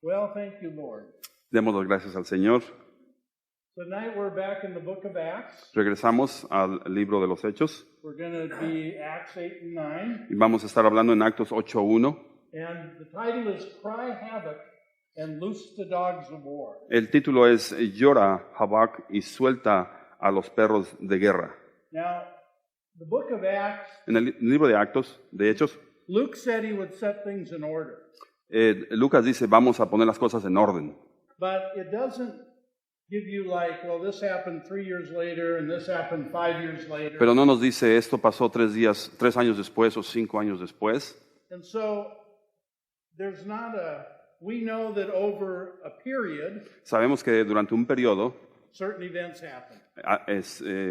Well, thank you, Lord. Demos las gracias al Señor. Tonight we're back in the book of Acts. Regresamos al libro de los Hechos We're going to be Acts 8 and 9. y vamos a estar hablando en Actos 8:1. And the title is Cry Havoc and Loose the Dogs of War. El título es Llora, Habac, y suelta a los perros de guerra. Now, the book of Acts, En el libro de Actos, de Hechos, Luke said he would set things in order. Lucas dice, vamos a poner las cosas en orden. But it doesn't give you like, well, this happened 3 years later and this happened 5 years later. Pero no nos dice, esto pasó 3 años después o 5 años después. And so, there's not we know that over a period, Sabemos que durante un periodo, certain events happen.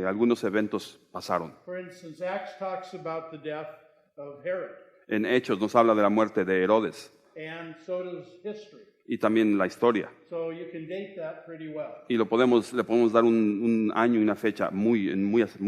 algunos eventos pasaron. For instance, Acts talks about the death of Herod, En Hechos nos habla de la muerte de Herodes and so does history. y también la historia. So you can date that pretty well. Y le podemos dar un año y una fecha muy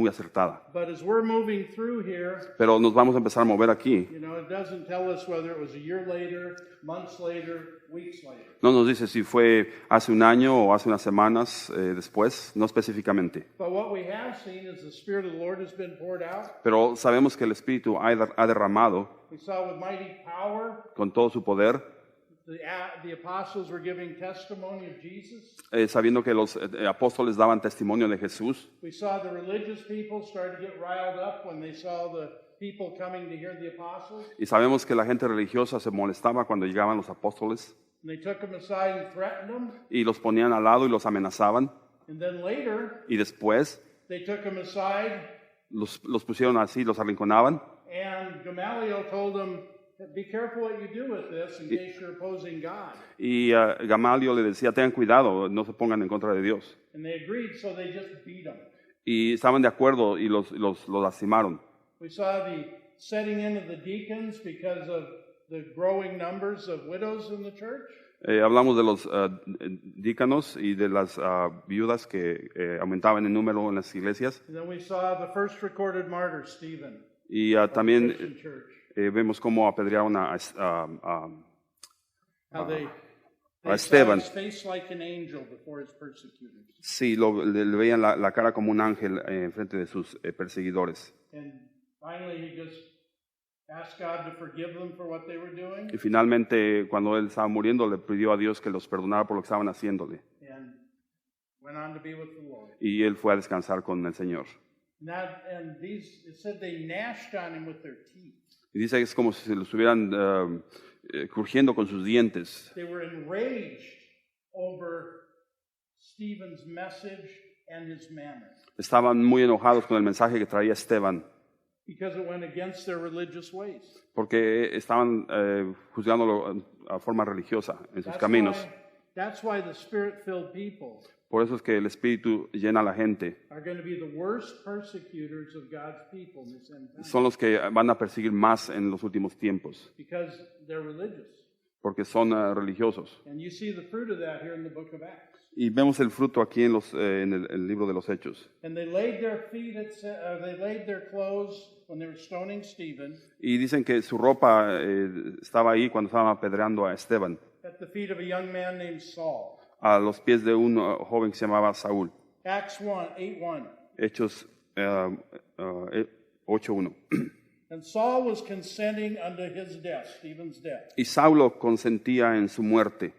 acertada. But as we're moving through here, Pero nos vamos a empezar a mover aquí. you know, it doesn't tell us whether it was a year later, months later, weeks later. No nos dice si fue hace un año o hace unas semanas después, no específicamente. But what we have seen is the Spirit of the Lord has been poured out. Pero sabemos que el Espíritu ha derramado We saw with mighty power, con todo su poder, the apostles were giving testimony of Jesus. sabiendo que los apóstoles daban testimonio de Jesús. We saw the religious people start to get riled up when they saw the people coming to hear the apostles. Y sabemos que la gente religiosa se molestaba cuando llegaban los apóstoles And they took them aside and threatened them. y los ponían al lado y los amenazaban. And then later, Y después they took them aside, los pusieron así, los arrinconaban. and Gamaliel told them, be careful what you do with this in case you're opposing God. Y Gamaliel le decía, tengan cuidado, no se pongan en contra de Dios. And they agreed, so they just beat them. Y estaban de acuerdo y los lastimaron. We saw the setting in of the deacons because of the growing numbers of widows in the church. Hablamos de los díaconos y de las viudas que aumentaban en número en las iglesias. And then we saw the first recorded martyr, Stephen, Y of the también Christian church. vemos cómo apedrearon a How they a saw Esteban. his face like an angel before his persecutors. Sí, le veían la cara como un ángel en frente de sus perseguidores. And finally, he just asked God to forgive them for what they were doing, Y finalmente, cuando él estaba muriendo, le pidió a Dios que los perdonara por lo que estaban haciéndole. and went on to be with the Lord. Y él fue a descansar con el Señor. And these, it said they gnashed on him with their teeth. Y dice que es como si se lo estuvieran crujiendo con sus dientes. They were enraged over Stephen's message and his manner Estaban muy enojados con el mensaje que traía Esteban, because it went against their religious ways. porque estaban juzgándolo a forma religiosa en sus caminos. That's why the Spirit-filled people Por eso es que el Espíritu llena a la gente. are going to be the worst persecutors of God's people in this end time Son los que van a perseguir más en los últimos tiempos, because they're religious. porque son religiosos. And you see the fruit of that here in the book of Acts. Y vemos el fruto aquí en el libro de los Hechos. And they laid their feet, they laid their clothes when they were stoning Stephen Y dicen que su ropa estaba ahí cuando estaban apedreando a Esteban, at the feet of a young man named Saul. a los pies de un joven que se llamaba Saúl. Acts 8:1. Hechos 8:1. And Saul was consenting unto his death, Stephen's death. Y Saulo consentía en su muerte.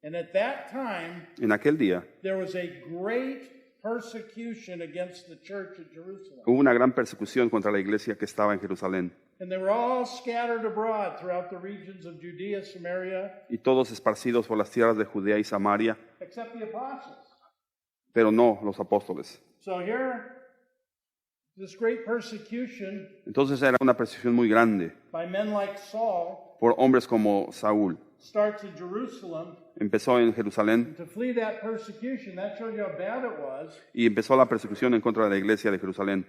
And at that time, En aquel día there was a great persecution against the church at Jerusalem. hubo una gran persecución contra la iglesia que estaba en Jerusalén. And they were all scattered abroad throughout the regions of Judea, Samaria, Y todos esparcidos por las tierras de Judea y Samaria, except the apostles. pero no los apóstoles. So here, this great persecution Entonces era una persecución muy grande by men like Saul por hombres como Saúl. starts in Jerusalem. Empezó en Jerusalén And to flee that persecution, that shows you how bad it was. y empezó la persecución en contra de la iglesia de Jerusalén.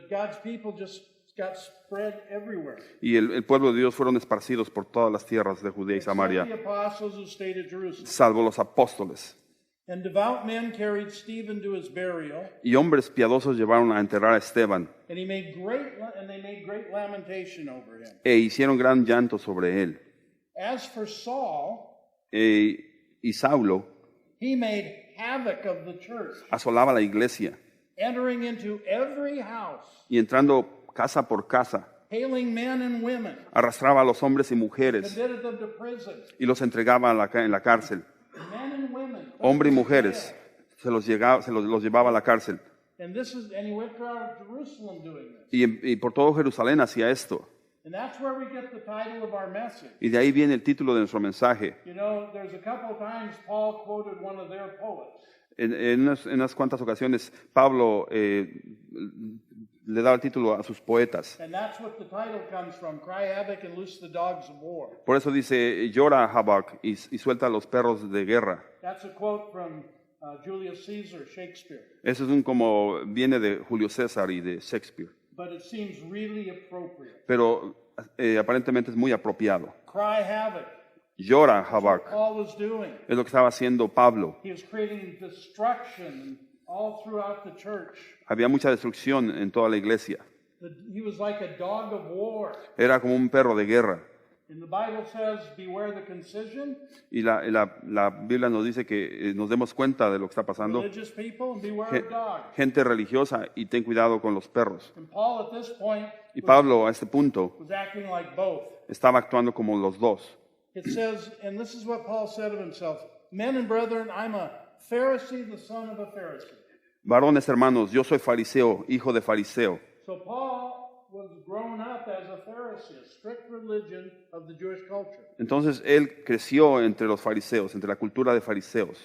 God's people just got spread everywhere. Y el pueblo de Dios fueron esparcidos por todas las tierras de Judea y Except Samaria, the apostles who stayed at Jerusalem. salvo los apóstoles. And devout men carried Stephen to his burial, Y hombres piadosos llevaron a enterrar a Esteban and they made great lamentation over him. e hicieron gran llanto sobre él. As for Saul, y Saulo he made havoc of the church, asolaba la iglesia entering into every house, y entrando casa por casa, hailing men and women, arrastraba a los hombres y mujeres committed them to prison. y los entregaba en la cárcel. Men and women, Hombres y mujeres los llevaba a la cárcel. and he went throughout Jerusalem doing this. Y por todo Jerusalén hacía esto. And that's where we get the title of our message. Y de ahí viene el título de nuestro mensaje. You know, there's a couple of times Paul quoted one of their poets. En unas cuantas ocasiones Pablo le daba el título a sus poetas. And that's what the title comes from, Cry Havoc and Loose the Dogs of War. Por eso dice, llora Habac y suelta a los perros de guerra. That's a quote from Julius Caesar, Shakespeare. Eso es viene de Julio César y de Shakespeare. But it seems really appropriate. Pero aparentemente es muy apropiado. Cry havoc. Llora Habac. Paul was doing. Es lo que estaba haciendo Pablo. He was creating destruction all throughout the church. Había mucha destrucción en toda la iglesia. He was like a dog of war. Era como un perro de guerra. And the Bible says, beware the concision. Y la Biblia nos dice que nos demos cuenta de lo que está pasando. Religious people, and beware of dogs. Gente religiosa y ten cuidado con los perros. And Paul at this point Y Pablo a este punto was acting like both. estaba actuando como los dos. It says, and this is what Paul said of himself, men and brethren, I'm a Pharisee, the son of a Pharisee. Varones hermanos, yo soy fariseo, hijo de fariseo. So Paul was grown up as a Pharisee, a strict religion of the Jewish culture. Entonces él creció entre los fariseos, entre la cultura de fariseos.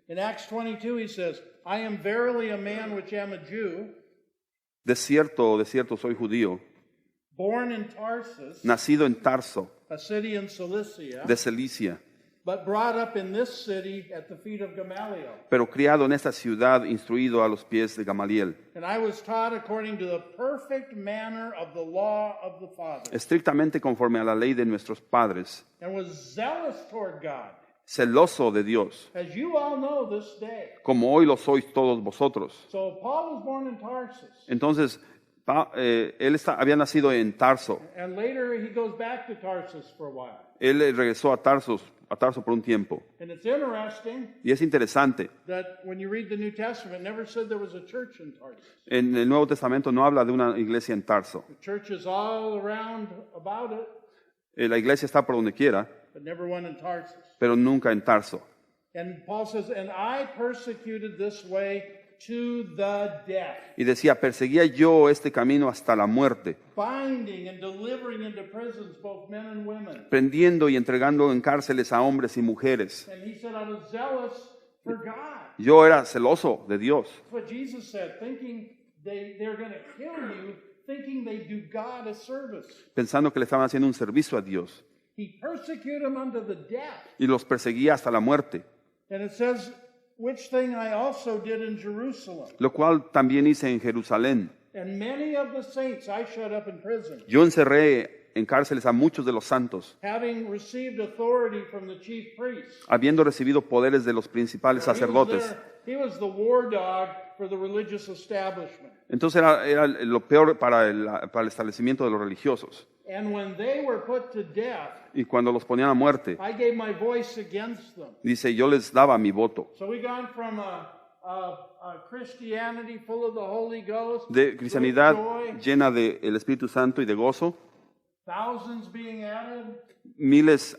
In Acts 22 he says, I am verily a man which am a Jew, De cierto, soy judío, born in Tarsus, nacido en Tarso, a city in Cilicia, de Cilicia, but brought up in this city at the feet of Gamaliel. pero criado en esta ciudad, instruido a los pies de Gamaliel, And I was taught according to the perfect manner of the law of the fathers, estrictamente conforme a la ley de nuestros padres, and was zealous toward God, celoso de Dios, as you all know this day. como hoy lo sois todos vosotros. So Paul was born in Tarsus, Entonces, él había nacido en Tarso. and later he goes back to Tarsus for a while. Él regresó a Tarso por un tiempo. And it's interesting Y es interesante, that when you read the New Testament, it never said there was a church in Tarsus. en el Nuevo Testamento no habla de una iglesia en Tarso. The church is all around about it, La iglesia está por donde quiera, but never one in Tarsus. pero nunca en Tarso. And Paul says, and I persecuted this way to the death, Y decía, perseguía yo este camino hasta la muerte, binding and delivering into prisons both men and women. prendiendo y entregando en cárceles a hombres y mujeres. And he said, I was zealous for God. Yo era celoso de Dios. That's what Jesus said, thinking they're going to kill you, thinking they do God a service. Pensando que le estaban haciendo un servicio a Dios. He persecuted them unto the death. Y los perseguía hasta la muerte. And it says, which thing I also did in Jerusalem. Lo cual también hice en Jerusalén. And many of the saints I shut up in prison, Yo encerré en cárceles a muchos de los santos, having received authority from the chief priests. habiendo recibido poderes de los principales sacerdotes. He was the war dog for the religious establishment. Entonces era lo peor para el establecimiento de los religiosos. And when they were put to death, Y cuando los ponían a muerte, I gave my voice against them. dice, yo les daba mi voto. So we gone from a Christianity full of the Holy Ghost, De cristianidad great joy, llena del Espíritu Santo y de gozo, thousands being added, miles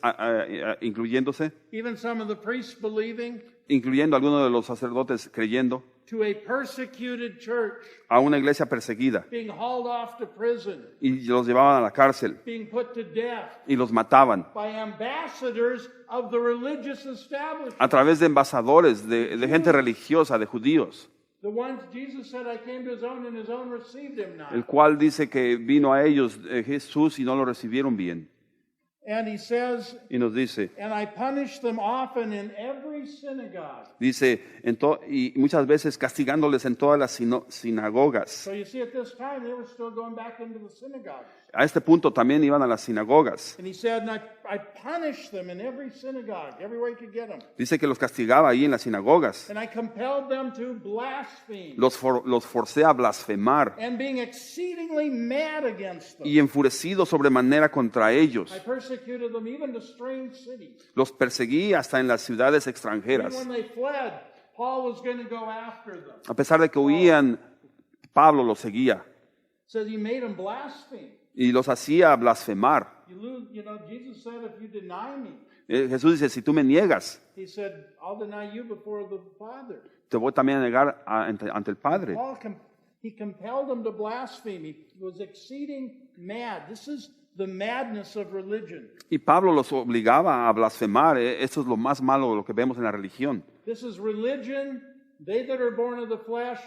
incluyéndose, even some of the priests believing, incluyendo algunos de los sacerdotes creyendo, to a persecuted church, a una iglesia perseguida. being hauled off to prison, Y los llevaban a la cárcel being put to death y los mataban by ambassadors of the religious establishment. a través de embajadores, de gente religiosa, de judíos, The ones Jesus said, I came to his own and his own received him not. el cual dice que vino a ellos Jesús y no lo recibieron bien. And he says, Y nos dice, and I punished them often in every synagogue. dice, y muchas veces castigándoles en todas las sinagogas. So you see, at this time, they were still going back into the synagogues. A este punto también iban a las sinagogas. And he said, and I punished them in every synagogue, everywhere I could get them. Dice que los castigaba ahí en las sinagogas. And I compelled them to blaspheme. Los forcé a blasfemar. And being exceedingly mad against them. Y enfurecido sobremanera contra ellos. I persecuted them even to strange cities. Los perseguí hasta en las ciudades Even extranjeras. when they fled, Paul was going to go after them. A pesar de que huían, Pablo los seguía Says he made them blaspheme. y los hacía blasfemar. Jesus said, if you deny me, Jesús dice, si tú me niegas, he said, I'll deny you before the Father. te voy también a negar ante el Padre. Paul, he compelled them to blaspheme. He was exceeding mad. This is the madness of religion. Y Pablo los obligaba a blasfemar. Esto es lo más malo de lo que vemos en la religión. This is religion, they that are born of the flesh,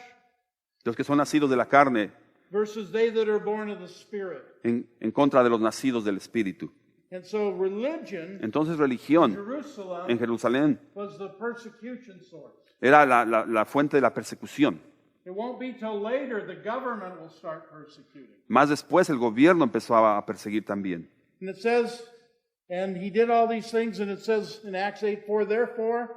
Los que son nacidos de la carne versus they that are born of the Spirit. en contra de los nacidos del Espíritu. And so religion, Entonces religión Jerusalem, en Jerusalén was the persecution source. era la fuente de la persecución. It won't be till later the government will start persecuting. Más después el gobierno empezó a perseguir también. And it says, and he did all these things, and it says in Acts 8:4, therefore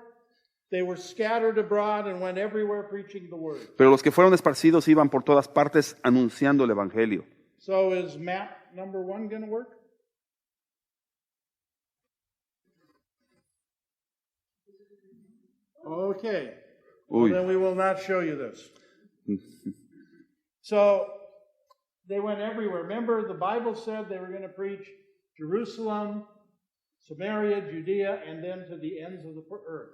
they were scattered abroad and went everywhere preaching the word. Pero los que fueron esparcidos iban por todas partes anunciando el Evangelio. So is map number 1 going to work? Okay. Well, Uy. then we will not show you this. So they went everywhere. Remember, the Bible said they were going to preach Jerusalem, Samaria, Judea, and then to the ends of the earth.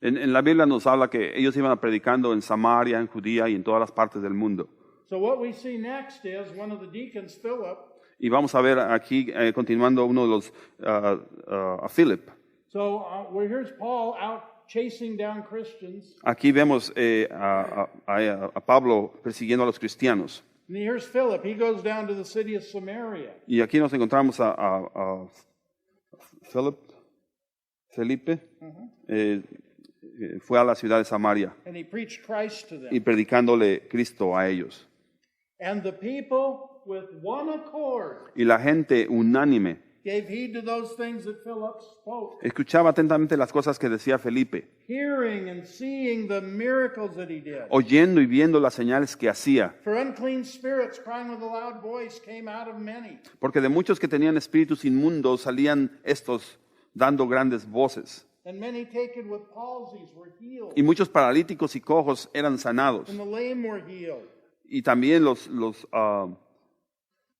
En la Biblia nos habla que ellos iban predicando en Samaria, en Judía y en todas las partes del mundo. So what we see next is one of the deacons, Philip. Y vamos a ver aquí, continuando uno de los, a Philip. So here's Paul out chasing down Christians. Aquí vemos a Pablo persiguiendo a los cristianos. And here's Philip. He goes down to the city of Samaria. Y aquí nos encontramos a Felipe. Fue a la ciudad de Samaria And he preached Christ to y them. predicándole Cristo a ellos. And the people with one accord Y la gente unánime gave heed to those things that Philip spoke, escuchaba atentamente las cosas que decía Felipe, hearing and seeing the miracles that he did. oyendo y viendo las señales que hacía. For unclean spirits crying with a loud voice came out of many. Porque de muchos que tenían espíritus inmundos salían estos dando grandes voces. And many taken with palsies were healed. Y muchos paralíticos y cojos eran sanados. And the lame were healed. Y también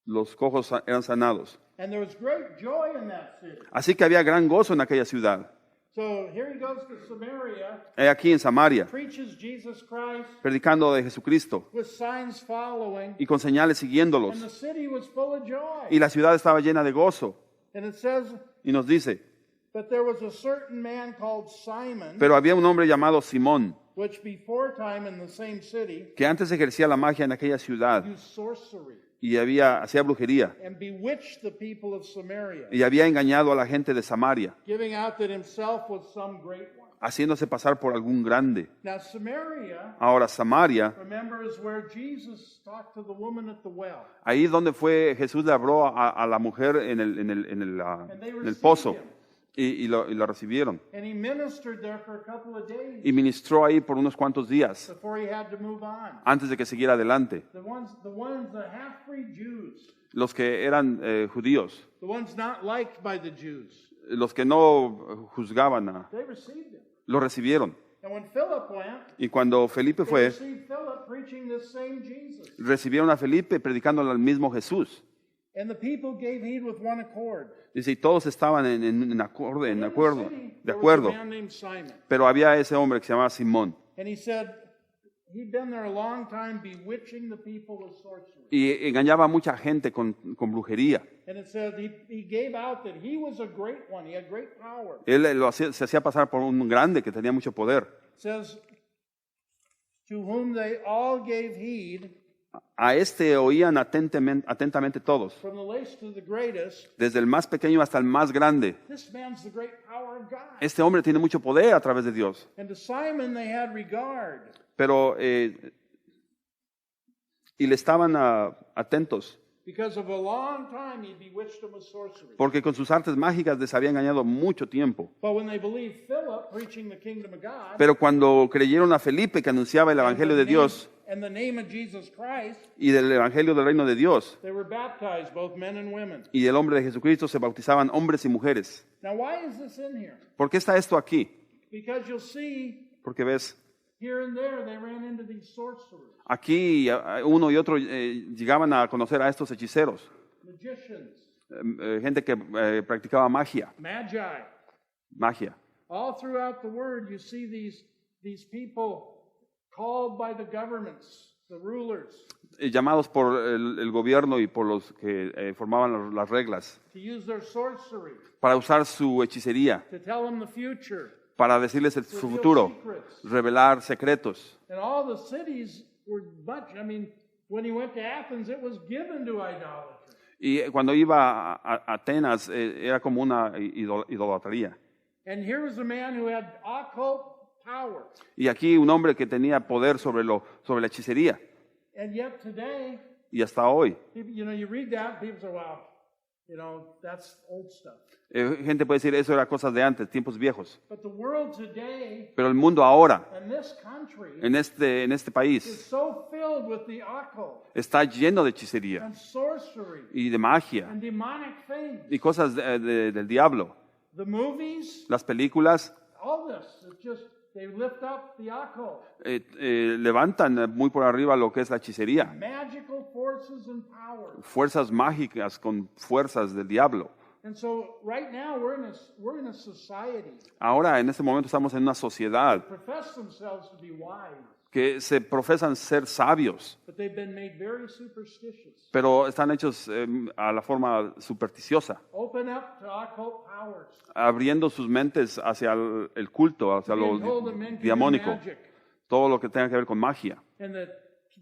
los cojos eran sanados. And there was great joy in that city. Así que había gran gozo en aquella ciudad. So here he goes to Samaria, He aquí en Samaria, preaches Jesus Christ predicando de Jesucristo with signs following. y con señales And siguiéndolos. the city was full of joy. Y la ciudad estaba llena de gozo. And it says, Y nos dice, but there was a certain man called Simon, pero había un hombre llamado Simón, which before time in the same city que antes ejercía la magia en aquella ciudad used sorcery y hacía brujería and bewitched the people of Samaria, y había engañado a la gente de Samaria, giving out that himself was some great one. haciéndose pasar por algún grande. Now Samaria, Ahora Samaria, remember, is where Jesus talked to the woman at the well. ahí donde fue Jesús le habló a la mujer en el pozo y lo recibieron. And he ministered there for a couple of days Y ministró ahí por unos cuantos días before he had to move on. antes de que siguiera adelante. The half-breed Jews, Los que eran judíos, the ones not liked by the Jews, los que no juzgaban, they received him. lo recibieron. And when Philip went, Y cuando Felipe they fue, received Philip preaching this same Jesus. recibieron a Felipe predicándole al mismo Jesús. And the people gave heed with one accord. Dice, y todos estaban de acuerdo, In the city, there was a man named Simon. pero había ese hombre que se llamaba Simón And he said he'd been there a long time bewitching the people with sorcery. y engañaba a mucha gente con brujería. And it said he gave out that he was a great one. He had great power. Él se hacía pasar por un grande que tenía mucho poder. It says, to whom they all gave heed, A este oían atentamente todos, from the least to the greatest. desde el más pequeño hasta el más grande. This man's the great power of God. Este hombre tiene mucho poder a través de Dios. And to Simon they had regard. Pero, y le estaban atentos. Because of a long time he bewitched them with sorcery. porque con sus artes mágicas les había engañado mucho tiempo. But when they believed Philip preaching the kingdom of God, Pero cuando creyeron a Felipe que anunciaba el Evangelio de Dios and the name of Jesus Christ, y del Evangelio del Reino de Dios they were baptized, both men and women. y del nombre de Jesucristo, se bautizaban hombres y mujeres. Now, why is this in here? ¿Por qué está esto aquí? Because you'll see Porque ves, here and there they ran into these sorcerers, aquí uno y otro llegaban a conocer a estos hechiceros, magicians, gente que practicaba magia. All throughout the word, you see these people called by the governments, the rulers, Llamados por el gobierno y por los que formaban las reglas, to use their sorcery, para usar su hechicería, to tell them the future, para decirles su reveal futuro, secrets. revelar secretos. And all the cities were much, I mean, when he went to Athens, it was given to idolatry. Y cuando iba a Atenas era como una idolatría. And here was a man who had occult power. Y aquí un hombre que tenía poder sobre la hechicería. And yet today, Y hasta hoy. you read that, people say, wow, that's old stuff. Gente puede decir, eso era cosas de antes, tiempos viejos. But the world today, Pero el mundo ahora, and this country, en este is país, so filled with the occult está lleno de hechicería and sorcery y de magia and demonic things. y cosas del diablo. The movies, Las películas all this, it's just, they lift up the occult. levantan muy por arriba lo que es la hechicería. Magical forces and powers. Fuerzas mágicas con fuerzas del diablo. And so right now we're in a society Ahora, en este momento, estamos en una sociedad that profess themselves to be wise, que se profesan ser sabios, but they've been made very superstitious. pero están hechos a la forma supersticiosa, Open up to occult powers. abriendo sus mentes hacia el culto, hacia lo Being told that men can do diamónico, magic, todo lo que tenga que ver con magia, and that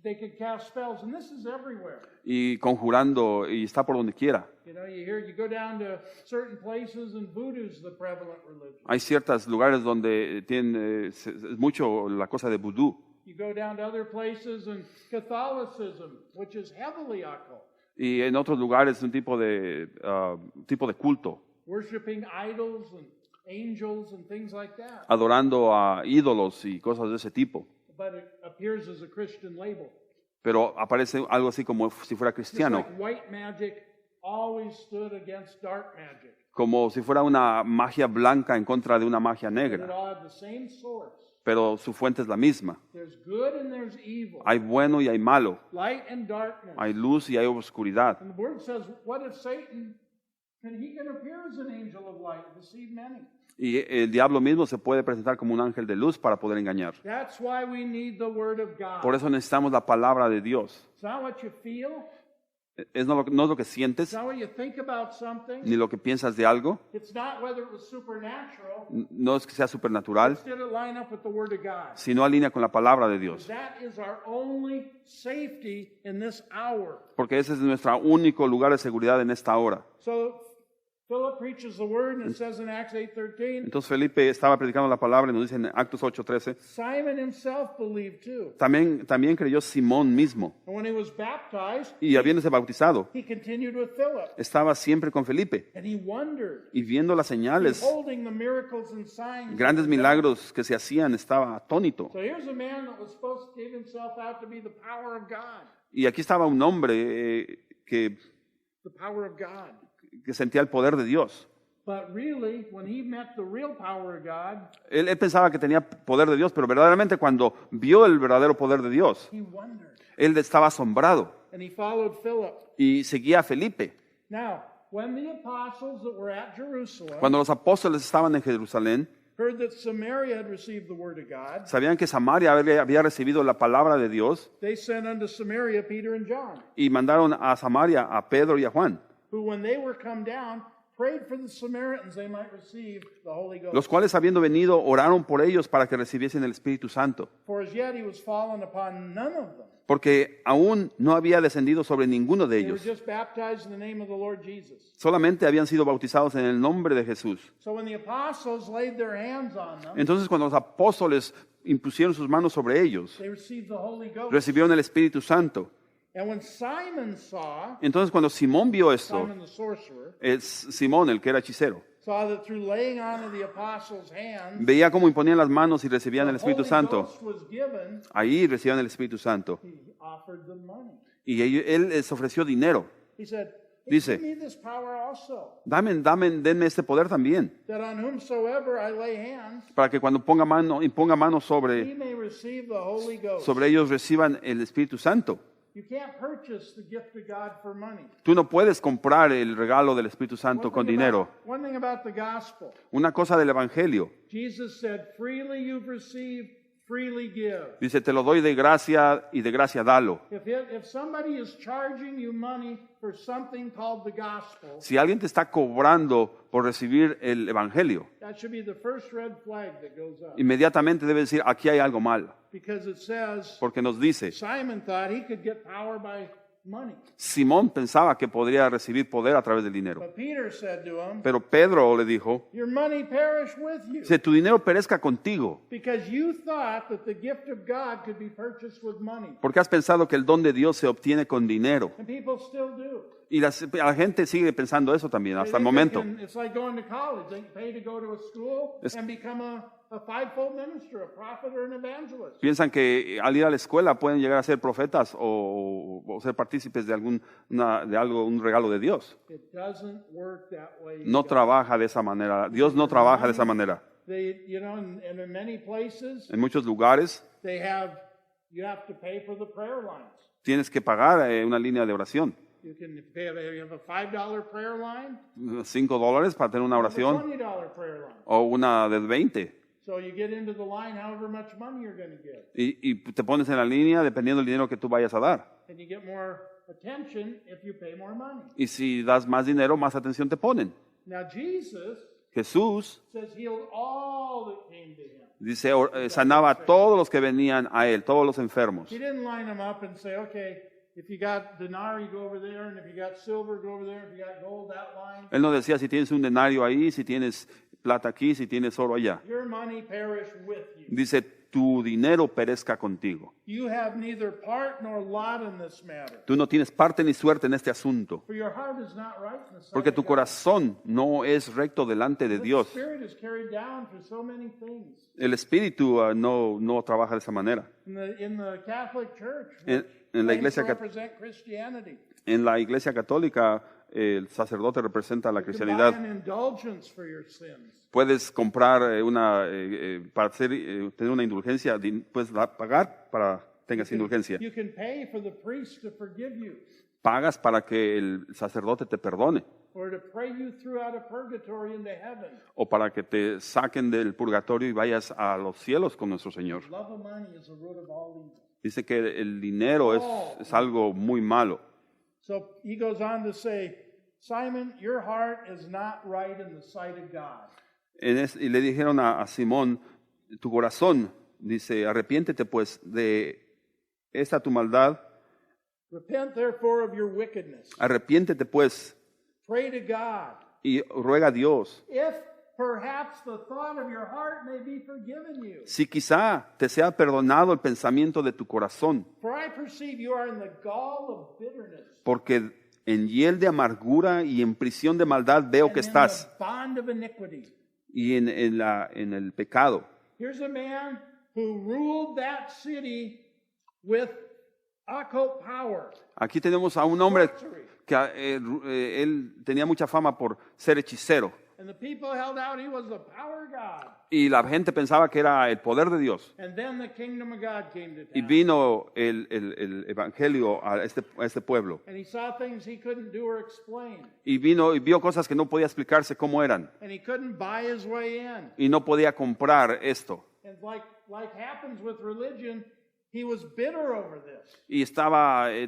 they could cast spells, and this is everywhere. y conjurando, y está por donde quiera. You go down to certain places and voodoo's the prevalent religion. Hay ciertos lugares donde tienen es mucho la cosa de vudú, You go down to other places and Catholicism, which is heavily occult, y en otros lugares un tipo de culto, worshiping idols and angels and things like that. adorando a ídolos y cosas de ese tipo. But it appears as a Christian label. Pero aparece algo así como si fuera Just cristiano, like white magic always stood against dark magic. como si fuera una magia blanca en contra de una magia And it negra, all have the same source. pero su fuente es la misma. There's good and there's evil. Hay bueno y hay malo, Light and darkness. hay luz y hay oscuridad. And the word says, what if Satan, he can appear as an angel of light and deceive many. Y el diablo mismo se puede presentar como un ángel de luz para poder engañar. That's why we need the word of God. Por eso necesitamos la palabra de Dios. It's not what you feel. No es lo que It's sientes, not what you think about something. ni lo que piensas de algo. It's not whether it was supernatural. No es que sea supernatural, Did it line up with the word of God? sino alinea con la palabra de Dios. That is our only safety in this hour. Porque ese es nuestro único lugar de seguridad en esta hora. So Philip preaches the word, and it says in Acts 8:13, Entonces Felipe estaba predicando la palabra y nos dice en Actos 8:13, Simon himself believed too. también creyó Simón mismo. And when he was baptized, Y habiéndose bautizado, he continued with Philip. estaba siempre con Felipe. And he wondered, Y viendo las señales, beholding the miracles and signs. grandes milagros que se hacían, estaba atónito. So here's a man that was supposed to give himself out to be the power of God. Y aquí estaba un hombre que The power of God. sentía el poder de Dios. But really, when he met the real power of God, Él pensaba que tenía poder de Dios, pero verdaderamente cuando vio el verdadero poder de Dios, he wondered. él estaba asombrado And he followed Philip. y seguía a Felipe. Now, when the apostles that were at Jerusalem Cuando los apóstoles estaban en Jerusalén, heard that Samaria had received the word of God, sabían que Samaria había recibido la palabra de Dios they sent unto Samaria Peter and John, y mandaron a Samaria a Pedro y a Juan, who when they were come down, prayed for the Samaritans they might receive the Holy Ghost. los cuales habiendo venido oraron por ellos para que recibiesen el Espíritu Santo, For as yet he was fallen upon none of them. porque aún no había descendido sobre ninguno de They were ellos, just baptized in the name of the Lord Jesus. solamente habían sido bautizados en el nombre de Jesús. So when the apostles laid their hands on them, Entonces cuando los apóstoles impusieron sus manos sobre ellos, they received the Holy Ghost. recibieron el Espíritu Santo. And when Simon saw, Entonces cuando Simón vio esto, Simon the sorcerer, es Simón el que era hechicero, saw that through laying on of the apostles' hands, veía cómo imponían las manos y recibían el the Espíritu Holy Santo. Ghost was given, Ahí recibían el Espíritu Santo. he offered them money. Y él les ofreció dinero. He said, Dice, give me this power also, denme este poder también, that on whomsoever I lay hands, para que cuando imponga mano he sobre may receive the Holy Ghost. ellos reciban el Espíritu Santo. You can't purchase the gift of God for money. Tú no puedes comprar el regalo del Espíritu Santo con dinero. One thing about the gospel, Una cosa del Evangelio. Jesus said, freely you've received, freely give. Dice, te lo doy de gracia y de gracia dalo. If somebody is charging you money for something called the gospel, Si alguien te está cobrando por recibir el Evangelio, that should be the first red flag that goes up. inmediatamente debe decir, aquí hay algo mal. Because it says, Porque nos dice, Simon thought he could get power by money. Simón pensaba que podría recibir poder a través del dinero. But Peter said to him, Pero Pedro le dijo, your money perish with you. si tu dinero perezca contigo, Because you thought that the gift of God could be purchased with money. porque has pensado que el don de Dios se obtiene con dinero. And people still do. Y la gente sigue pensando eso también hasta el They momento. it's like going to college. They pay to go to a school Es- and become a fivefold minister, a prophet or an evangelist. Piensan que al ir a la escuela pueden llegar a ser profetas o ser partícipes de un regalo de Dios. It doesn't work that way. No trabaja de esa manera. Dios no trabaja de esa manera. And in many places, En muchos lugares you have to pay for the prayer lines. tienes que pagar una línea de oración. You have a $5 prayer line, $5 para tener una a oración $20 prayer line. o una de 20. So you get into the line however much money you're going to give. Y te pones en la línea dependiendo del dinero que tú vayas a dar. And you get more attention if you pay more money. Y si das más dinero, más atención te ponen. Now Jesus Jesús, says healed all that came to him. dice, sanaba a todos los que venían a él, todos los enfermos. He didn't line them up and say, okay, if you got denarii, go over there, and if you got silver, go over there, if you got gold, that line. Él no decía si tienes un denario ahí, si tienes plata aquí, si tienes oro allá. Your money perish with you. Dice, tu dinero perezca contigo. You have neither part nor lot in this matter. Tú no tienes parte ni suerte en este asunto, For your heart is not right in the sight porque of tu God. corazón no es recto delante de The Dios. Spirit is carried down through so many things. El espíritu no trabaja de esa manera. In the Catholic Church, En la claims iglesia to cat- represent Christianity. En la iglesia católica, el sacerdote representa la You can buy cristianidad. an indulgence for your sins. Puedes comprar para tener una indulgencia, puedes pagar para que tengas indulgencia. You can pay for the priest to forgive you Pagas para que el sacerdote te perdone or to pray you through out of purgatory into heaven. o para que te saquen del purgatorio y vayas a los cielos con nuestro Señor. Love of money is the root of all evil. Dice que el dinero es algo muy malo. So he goes on to say, Simon, your heart is not right in the sight of God. Y le dijeron a Simón, tu corazón, dice, arrepiéntete pues de esta tu maldad, Repent therefore of your wickedness. arrepiéntete pues Pray to God. y ruega a Dios. If perhaps the thought of your heart may be forgiven you. Si quizá te sea perdonado el pensamiento de tu corazón, For I perceive you are in the gall of bitterness. porque en hiel de amargura y en prisión de maldad veo And que in estás, the bond of iniquity. y en el pecado. Here's a man who ruled that city with occult power. Aquí tenemos a un hombre Sorcery. que él tenía mucha fama por ser hechicero, And the people held out he was the power God. y la gente pensaba que era el poder de Dios. And then the kingdom of God came to Y town. vino el evangelio a este pueblo. And he saw things he couldn't do or explain. Y vio cosas que no podía explicarse cómo eran. And he couldn't buy his way in. Y no podía comprar esto. And like happens with religion, he was bitter over this. Y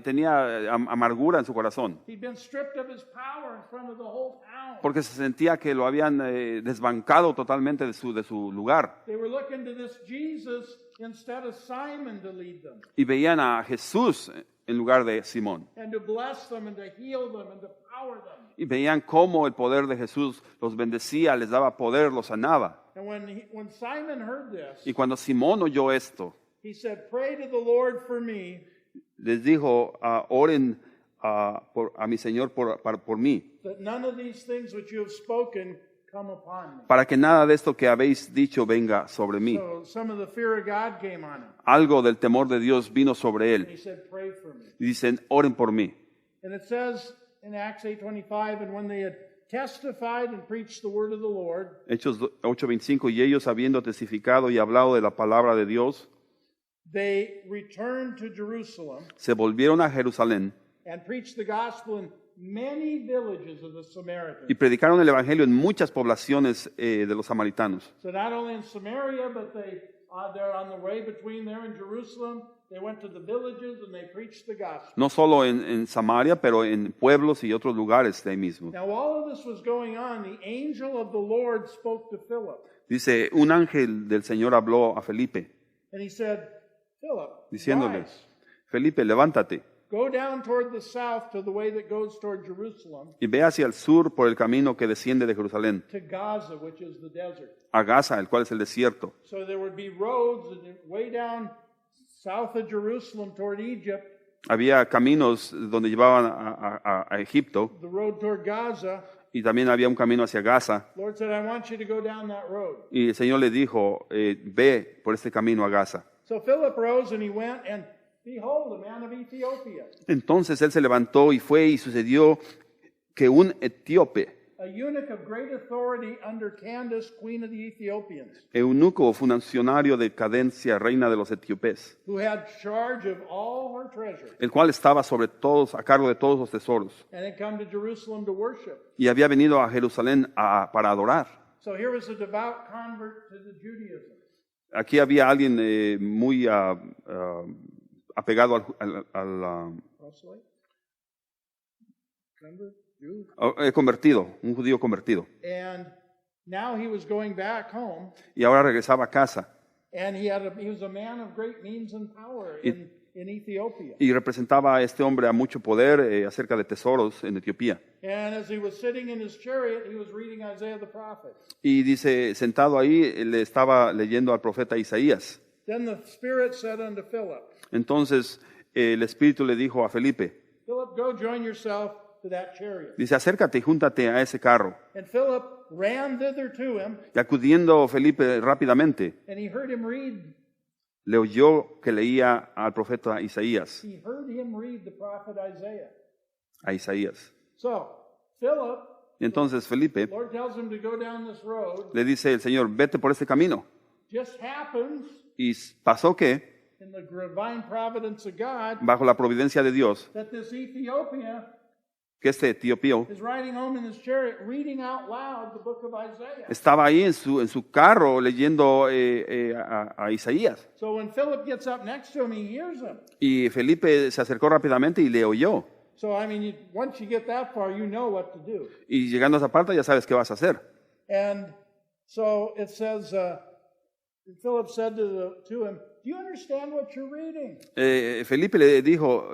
tenía amargura en su corazón. He'd been stripped of his power in front of the whole town. Porque se sentía que lo habían desbancado totalmente de su lugar. They were looking to this Jesus instead of Simon to lead them Y veían a Jesús en lugar de Simón. and to bless them and to heal them and to power them. Y veían cómo el poder de Jesús los bendecía, les daba poder, los sanaba. And when Simon heard this, Y cuando Simón oyó esto, he said, "Pray to the Lord for me, les dijo, oren a mi Señor por mí, that none of these things which you have spoken come upon me. para que nada de esto que habéis dicho venga sobre mí. So some of the fear of God came on him. Algo del temor de Dios vino sobre And he él. said, pray for me. Y dicen, oren por mí. And it says in Acts 8:25, and when they had testified and preached the word of the Lord, Hechos 8:25, y ellos habiendo testificado y hablado de la palabra de Dios, they returned to Jerusalem se volvieron a Jerusalén and preached the gospel in many villages of the y Samaritans. predicaron el evangelio en muchas poblaciones de los samaritanos. So not only in Samaria, but they're on the way between there and Jerusalem. They went to the villages and they preached the gospel. No solo en Samaria, pero en pueblos y otros lugares de ahí mismo. Now all of this was going on. The angel of the Lord spoke to Philip. Dice, un ángel del Señor habló a Felipe, And he said, Philip, diciéndole, rise, Felipe, levántate go down toward the south to the way that goes toward Jerusalem, y ve hacia el sur por el camino que desciende de Jerusalén, to Gaza, which is the desert. a Gaza, el cual es el desierto. So there would be roads and way down south of Jerusalem toward Egypt, Había caminos donde llevaban a Egipto the road toward Gaza. y también había un camino hacia Gaza. Lord said, I want you to go down that road. Y el Señor le dijo, ve por este camino a Gaza. So Philip rose and he went, and behold, a man of Ethiopia, Entonces él se levantó y fue, y sucedió que un etíope, a eunuch of great authority under Candace, queen of the Ethiopians, eunuco o funcionario de Cadencia, reina de los etíopes, who had charge of all her treasure, el cual estaba sobre todos, a cargo de todos los tesoros, and had come to Jerusalem to worship. y había venido a Jerusalén para adorar. So here was a devout convert to the Judaism. Aquí había alguien muy apegado Proselyte? Convert? Jew? convertido, un judío convertido. And now he was going back home, Y ahora regresaba a casa and he was a man of great means and power in Ethiopia. y representaba a este hombre a mucho poder acerca de tesoros en Etiopía. And as he was sitting in his chariot, he was reading Isaiah the prophet. Y dice, sentado ahí, le estaba leyendo al profeta Isaías. Then the Spirit said unto Philip, Entonces el Espíritu le dijo a Felipe, Philip, go join yourself to that chariot. dice, acércate y júntate a ese carro. And Philip ran thither to him, Y acudiendo Felipe rápidamente, and he heard him read. le oyó que leía al profeta Isaías, He heard him read the prophet Isaiah. a Isaías. So Philip, Y entonces Felipe Lord tells him to go down this road. le dice el Señor, vete por este camino. Just happens Y pasó que, in the divine providence of God bajo la providencia de Dios, that this Ethiopia que este etíope is riding home in his chariot, reading out loud the book of Isaiah. estaba ahí en su carro leyendo a Isaías. So when Philip gets up next to him, he hears him. Y Felipe se acercó rápidamente y le oyó. So I mean, once you get that far, you know what to do. Y llegando a esa parte ya sabes qué vas a hacer. And so it says, Philip said to him, do you understand what you're reading? Felipe le dijo,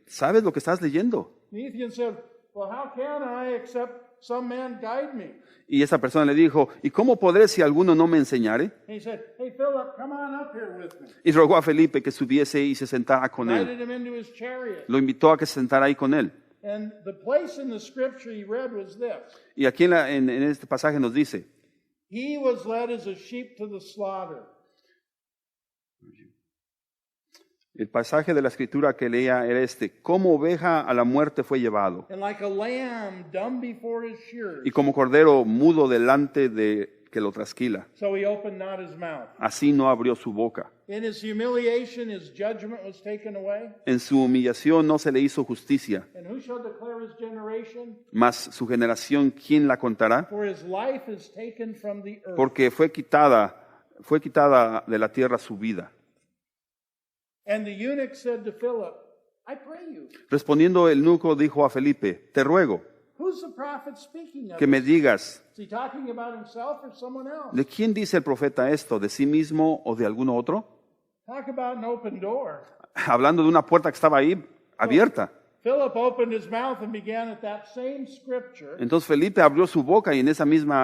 ¿sabes lo que estás leyendo? The Ethiopian said, well, how can I except some man guide me? Y esa persona le dijo, ¿y cómo podré si alguno no me enseñare? And he said, hey, Philip, come on up here with me. Y rogó a Felipe que subiese y se sentara con él. Invited him into his chariot. Lo invitó a que se sentara ahí con él. And the place in the scripture he read was this. Y aquí en este pasaje nos dice, He was led as a sheep to the slaughter. el pasaje de la escritura que leía era este, como oveja a la muerte fue llevado, And like a lamb dumb before his shearers, y como cordero mudo delante de que lo trasquila. so he opened not his mouth. Así no abrió su boca. In his humiliation, his judgment was taken away. En su humillación no se le hizo justicia, And who shall declare his generation? mas su generación, ¿quién la contará? For his life is taken from the earth. Porque fue quitada de la tierra su vida. And the eunuch said to Philip, I pray you, Respondiendo el eunuco dijo a Felipe, te ruego who's the prophet speaking of? que me digas, Is he talking about himself or someone else? ¿de quién dice el profeta esto? ¿De sí mismo o de algún otro? Talk about an open door. Hablando de una puerta que estaba ahí abierta. Philip opened his mouth and began at that same scripture. Entonces Felipe abrió su boca y en esa mismo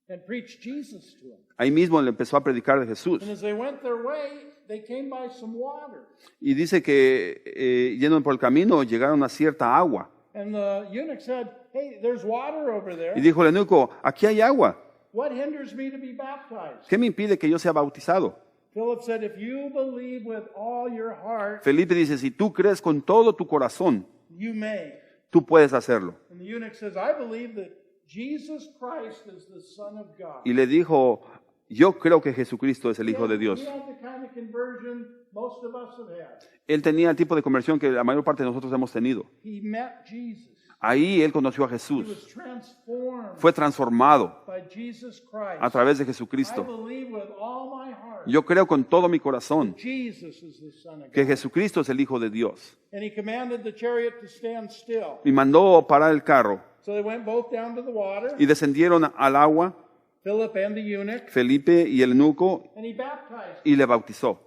And and preached Jesus to him. Ahí mismo le empezó a predicar de Jesús. And as they went their way, they came by some water. Y dice que yendo por el camino llegaron a cierta agua. And the eunuch said, hey, there's water over there. Y dijo el eunuco, aquí hay agua. What hinders me to be baptized? ¿Qué me impide que yo sea bautizado? Philip said, if you believe with all your heart, Felipe dice, si tú crees con todo tu corazón, you may. tú puedes hacerlo. And the eunuch says, I believe that Jesus Christ is the Son of God. Y le dijo, yo creo que Jesucristo es el Hijo de Dios. He had the kind of conversion most of us have had. Él tenía el tipo de conversión que la mayor parte de nosotros hemos tenido. He met Jesus. Ahí él conoció a He Jesús. was transformed Fue transformado by Jesus Christ. a través de I Jesucristo. believe with all my heart Yo creo con todo mi corazón Jesus is the Son of que God. Jesucristo es el Hijo de Dios. And he commanded the chariot to stand still. Y mandó parar el carro. So they went both down to the water, Y descendieron al agua, Philip and the eunuch, Felipe y el eunuco, and he baptized. y le bautizó.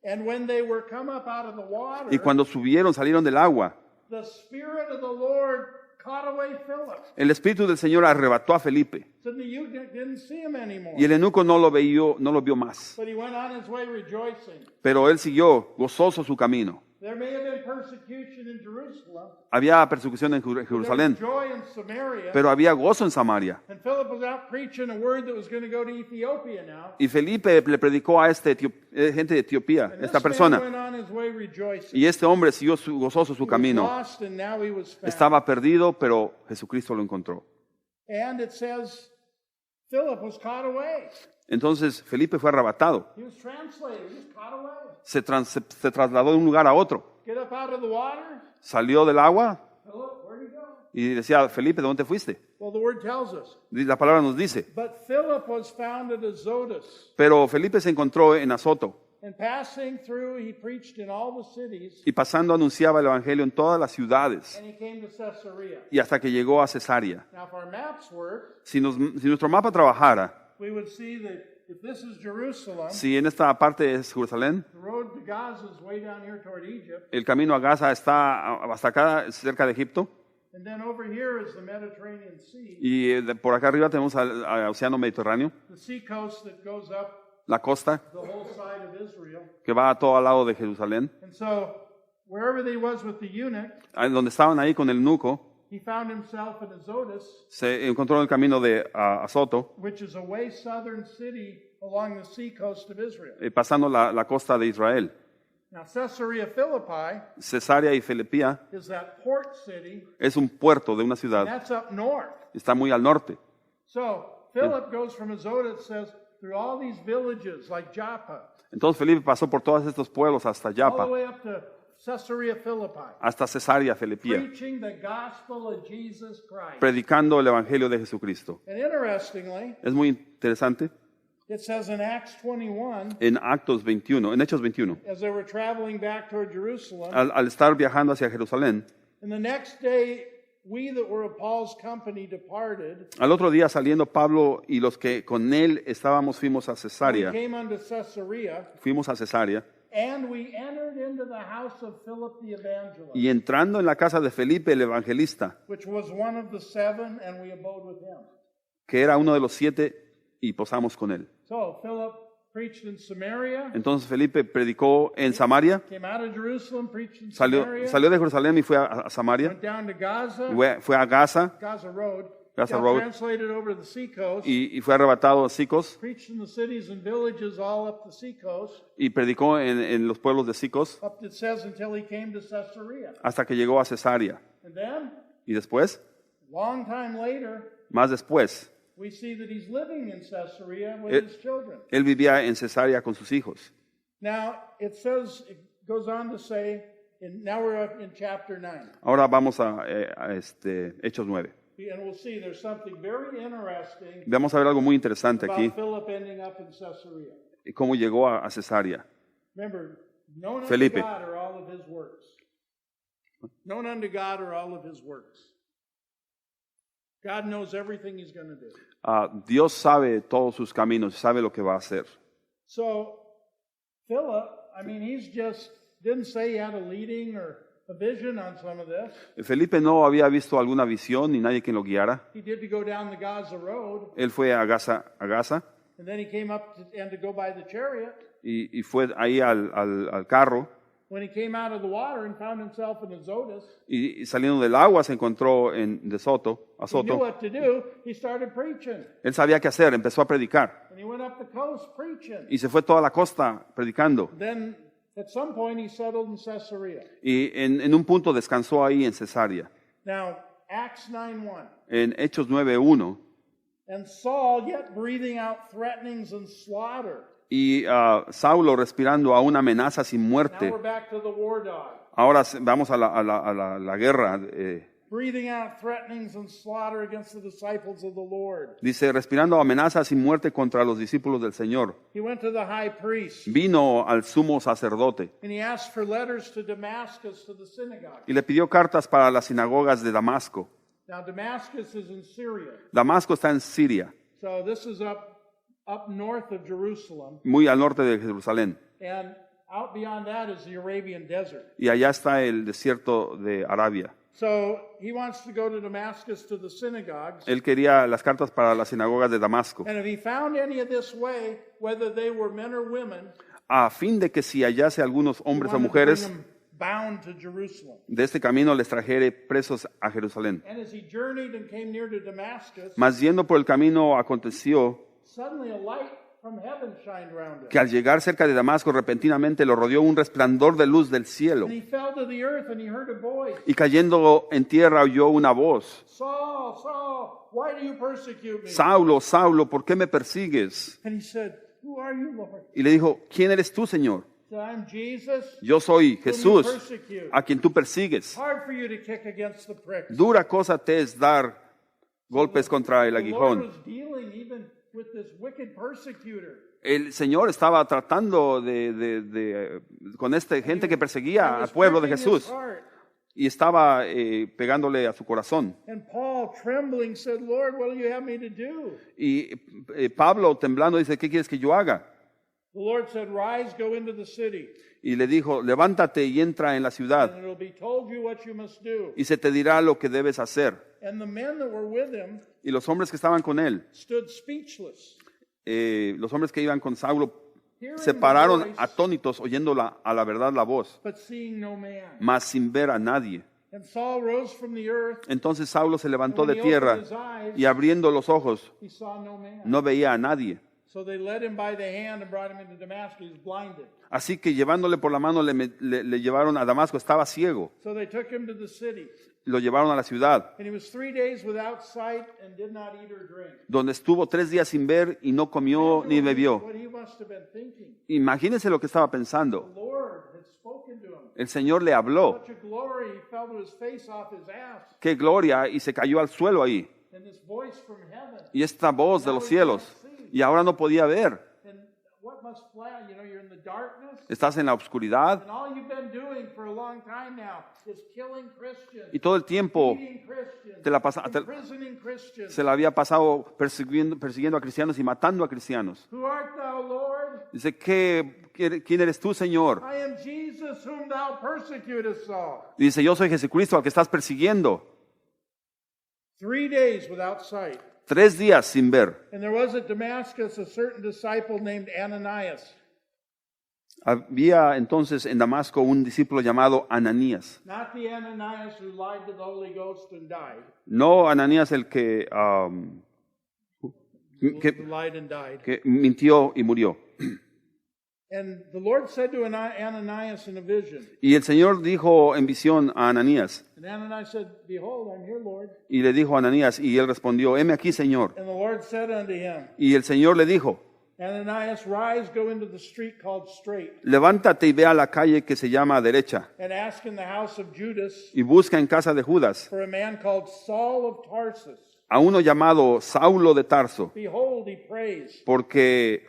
And when they were come up out of the water, Y cuando salieron del agua, the Spirit of the Lord caught away Philip. el Espíritu del Señor arrebató a Felipe. So the eunuch didn't see him anymore. Y el eunuco no lo vio más. But he went on his way rejoicing. Pero él siguió gozoso su camino. There may have been persecution in Jerusalem. Había persecución en There was Jerusalén, joy in Samaria. pero había gozo en Samaria. And Philip was out preaching a word that was going to go to Ethiopia now. Y Felipe le predicó a gente de Etiopía, And esta this man persona. went on his way rejoicing. Y este hombre siguió gozoso su He was camino. lost and now he was found. Estaba perdido, pero Jesucristo lo encontró. And it says Philip was caught away. Entonces Felipe fue arrebatado. He was translated. He was caught away. Se trasladó de un lugar a otro. Get up out of the water. Salió del agua Philip, where'd he go? y decía, Felipe, ¿de dónde fuiste? Well, the word tells us. Y la palabra nos dice. But Philip was found at Azotus. Pero Felipe se encontró en Azoto And passing through, he preached in all the cities. y pasando anunciaba el evangelio en todas las ciudades And he came to Caesarea. y hasta que llegó a Cesarea. Now, if our maps work, Si nuestro mapa trabajara, we would see that if this is Jerusalem, si en esta parte es Jerusalén, the road to Gaza is way down here toward Egypt. el camino a Gaza está hasta acá, cerca de Egipto, And then over here is the Mediterranean Sea, y por acá arriba tenemos al Océano Mediterráneo, the sea coast that goes up la costa the whole side of Israel. que va a todo al lado de Jerusalén. And so, wherever they was with the eunuch, Donde estaban ahí con el nuco, he found himself in Azotus, se encontró en el camino de Azoto, which is a way southern city along the sea coast of Israel. pasando la costa de Israel. Now, Caesarea Philippi Cesarea y Filipía is that port city, es un puerto de una ciudad, that's up north. está muy al norte. So, Philip goes from Azotus, says, through all these villages like Joppa, Entonces Felipe pasó por todos estos pueblos hasta all Joppa, the way up to Caesarea Philippi, hasta Cesarea Filipía, preaching the gospel of Jesus Christ. predicando el evangelio de Jesucristo. And interestingly, Es muy interesante. it says in Acts 21, En Hechos 21, as they were traveling back toward Jerusalem, al estar viajando hacia Jerusalén, and the next day we that were of Paul's company departed, al otro día saliendo Pablo y los que con él estábamos fuimos a we Cesarea, came unto Caesarea, and we entered into the house of Philip the evangelist, y entrando en la casa de Felipe el evangelista, which was one of the seven, and we abode with him. que era uno de los 7, y posamos con él. So Philip preached in Samaria, Entonces Felipe predicó en Samaria, came out of Jerusalem, preached in salió Samaria, de Jerusalén y fue a Samaria, went down to Gaza, fue a Gaza Gaza Road, Gaza got Road. translated over the sea coast, y fue arrebatado a Sicos preached in the cities and villages all up the sea coast, y predicó en los pueblos de Sicos up it says until he came to Caesarea. hasta que llegó a Cesarea. And then, Y después, long time later, más después, we see that he's living in Caesarea with It- his children. él vivía en Cesarea con sus hijos. Now, it says, it goes on to say, now we're up in chapter 9. Ahora vamos a Hechos 9. And we'll see there's something very interesting Vamos a ver algo muy interesante aquí, about Philip ending up in Caesarea. y cómo llegó a Cesarea. Remember, known unto Felipe. God are all of his works. Known unto God are all of his works. God knows everything he's going to do. Dios sabe todos sus caminos, sabe lo que va a hacer. So, Philip, I mean, he's just, didn't say he had a leading or a vision on some of this. Felipe no había visto alguna visión ni nadie quien lo guiara. He did to go down the Gaza road, Él fue a Gaza and then he came up and to go by the chariot. y fue ahí al carro. When he came out of the water and found himself in Azotus, Y saliendo del agua se encontró en he knew Soto. what to do. He started preaching, Él sabía qué hacer, empezó a predicar. and he went up the coast preaching. Y se fue toda la costa predicando. Then at some point he settled in Caesarea. Y en un punto descansó ahí en Cesarea. Now, Acts 9:1. En Hechos 9:1. And Saul, yet breathing out threatenings and slaughter. Y Saulo respirando aún amenazas y Now muerte. we're back to the war dog. Ahora vamos a la guerra. Breathing out threatenings and slaughter against the disciples of the Lord. Dice, respirando amenazas y muerte contra los discípulos del Señor. He went to the high priest, Vino al sumo sacerdote and he asked for letters to Damascus, to the synagogue. y le pidió cartas para las sinagogas de Damasco. Now Damascus is in Syria. Damasco está en Siria, So this is up north of Jerusalem, muy al norte de Jerusalén. and out beyond that is the Arabian desert. Y allá está el desierto de Arabia. So he wants to go to Damascus to the synagogues, Él quería las cartas para las sinagogas de Damasco, and if he found any of this way, whether they were men or women, a fin de que si hallase algunos he hombres o wanted to bring mujeres them bound to Jerusalem. de este camino les trajere presos a Jerusalén. And as he journeyed and came near to Damascus, Mas yendo por el camino aconteció suddenly a light from heaven shined round him. que al llegar cerca de Damasco repentinamente lo rodeó un resplandor de luz del cielo. And he fell to the earth and he heard a voice. Y cayendo en tierra oyó una voz: Saul, Saul, why do you persecute me? Saulo, Saulo, ¿por qué me persigues? And he said, who are you, Lord? Y le dijo: ¿Quién eres tú, Señor? He said, I'm Jesus, Yo soy whom you Jesús, persecute. a quien tú persigues. Hard for you to kick against the pricks. Dura cosa te es dar golpes contra el The Lord aguijón. was dealing even with this wicked persecutor. El Señor estaba tratando con esta gente que perseguía He al was pueblo de pricking his Jesús heart. y estaba pegándole a su corazón. And Paul, trembling, said, Lord, what do you have me to do? Y Pablo, temblando, dice: ¿qué quieres que yo haga? The Lord said, rise, go into the city, Y le dijo: levántate y entra en la and ciudad, it will be told you what you must do. y se te dirá lo que debes hacer. And the men that were with him Y los hombres que estaban con él, stood speechless, los hombres que iban con Saulo, hearing se the pararon voice, atónitos oyendo a la verdad la voz, but seeing no man. mas sin ver a nadie. And Saul rose from the earth, Entonces Saulo se levantó and de when he tierra opened his eyes, y abriendo los ojos he saw no man. no veía a nadie. So they led him by the hand and brought him into Damascus. He was blinded. Así que llevándole por la mano le llevaron a Damasco, estaba ciego. So they took him to the city. Lo llevaron a la ciudad, And he was 3 days without sight and did not eat or drink. donde estuvo 3 días sin ver y no comió ni bebió. What he must have been thinking. Imagínense lo que estaba pensando. The Lord had spoken to him. El Señor le habló. Such a glory, he fell to his face off his ass. ¡Qué gloria! Y se cayó al suelo ahí. And this voice from heaven. Y esta voz de los cielos. Y ahora no podía ver. And what must fly? You know, you're in the darkness. Estás en la oscuridad And all you've been doing for a long time now is killing Christians, y todo el tiempo beating Christians, te la imprisoning Christians. se la había pasado persiguiendo a cristianos y matando a cristianos. Who art thou, Lord? Dice: ¿quién eres tú, Señor? I am Jesus whom thou persecutest, Saul. Dice: yo soy Jesucristo al que estás persiguiendo. 3 days without sight. 3 días sin ver. And there was at Damascus a certain disciple named Ananias. Había entonces en Damasco un discípulo llamado Ananías. Not the Ananias who lied to the Holy Ghost and died. No Ananías el que Who lied and died. que mintió y murió. And the Lord said to Ananias in a vision. Y el Señor dijo en visión a Ananías, And Ananias said, Behold, I'm here, Lord. y le dijo a Ananías, y él respondió: heme aquí, Señor. And the Lord said unto him, Y el Señor le dijo: Ananias, rise, go into the street called Straight, levántate y ve a la calle que se llama Derecha, and ask in the house of Judas y busca en casa de Judas for a man called Saul of Tarsus. a uno llamado Saulo de Tarso, Behold, he prays. porque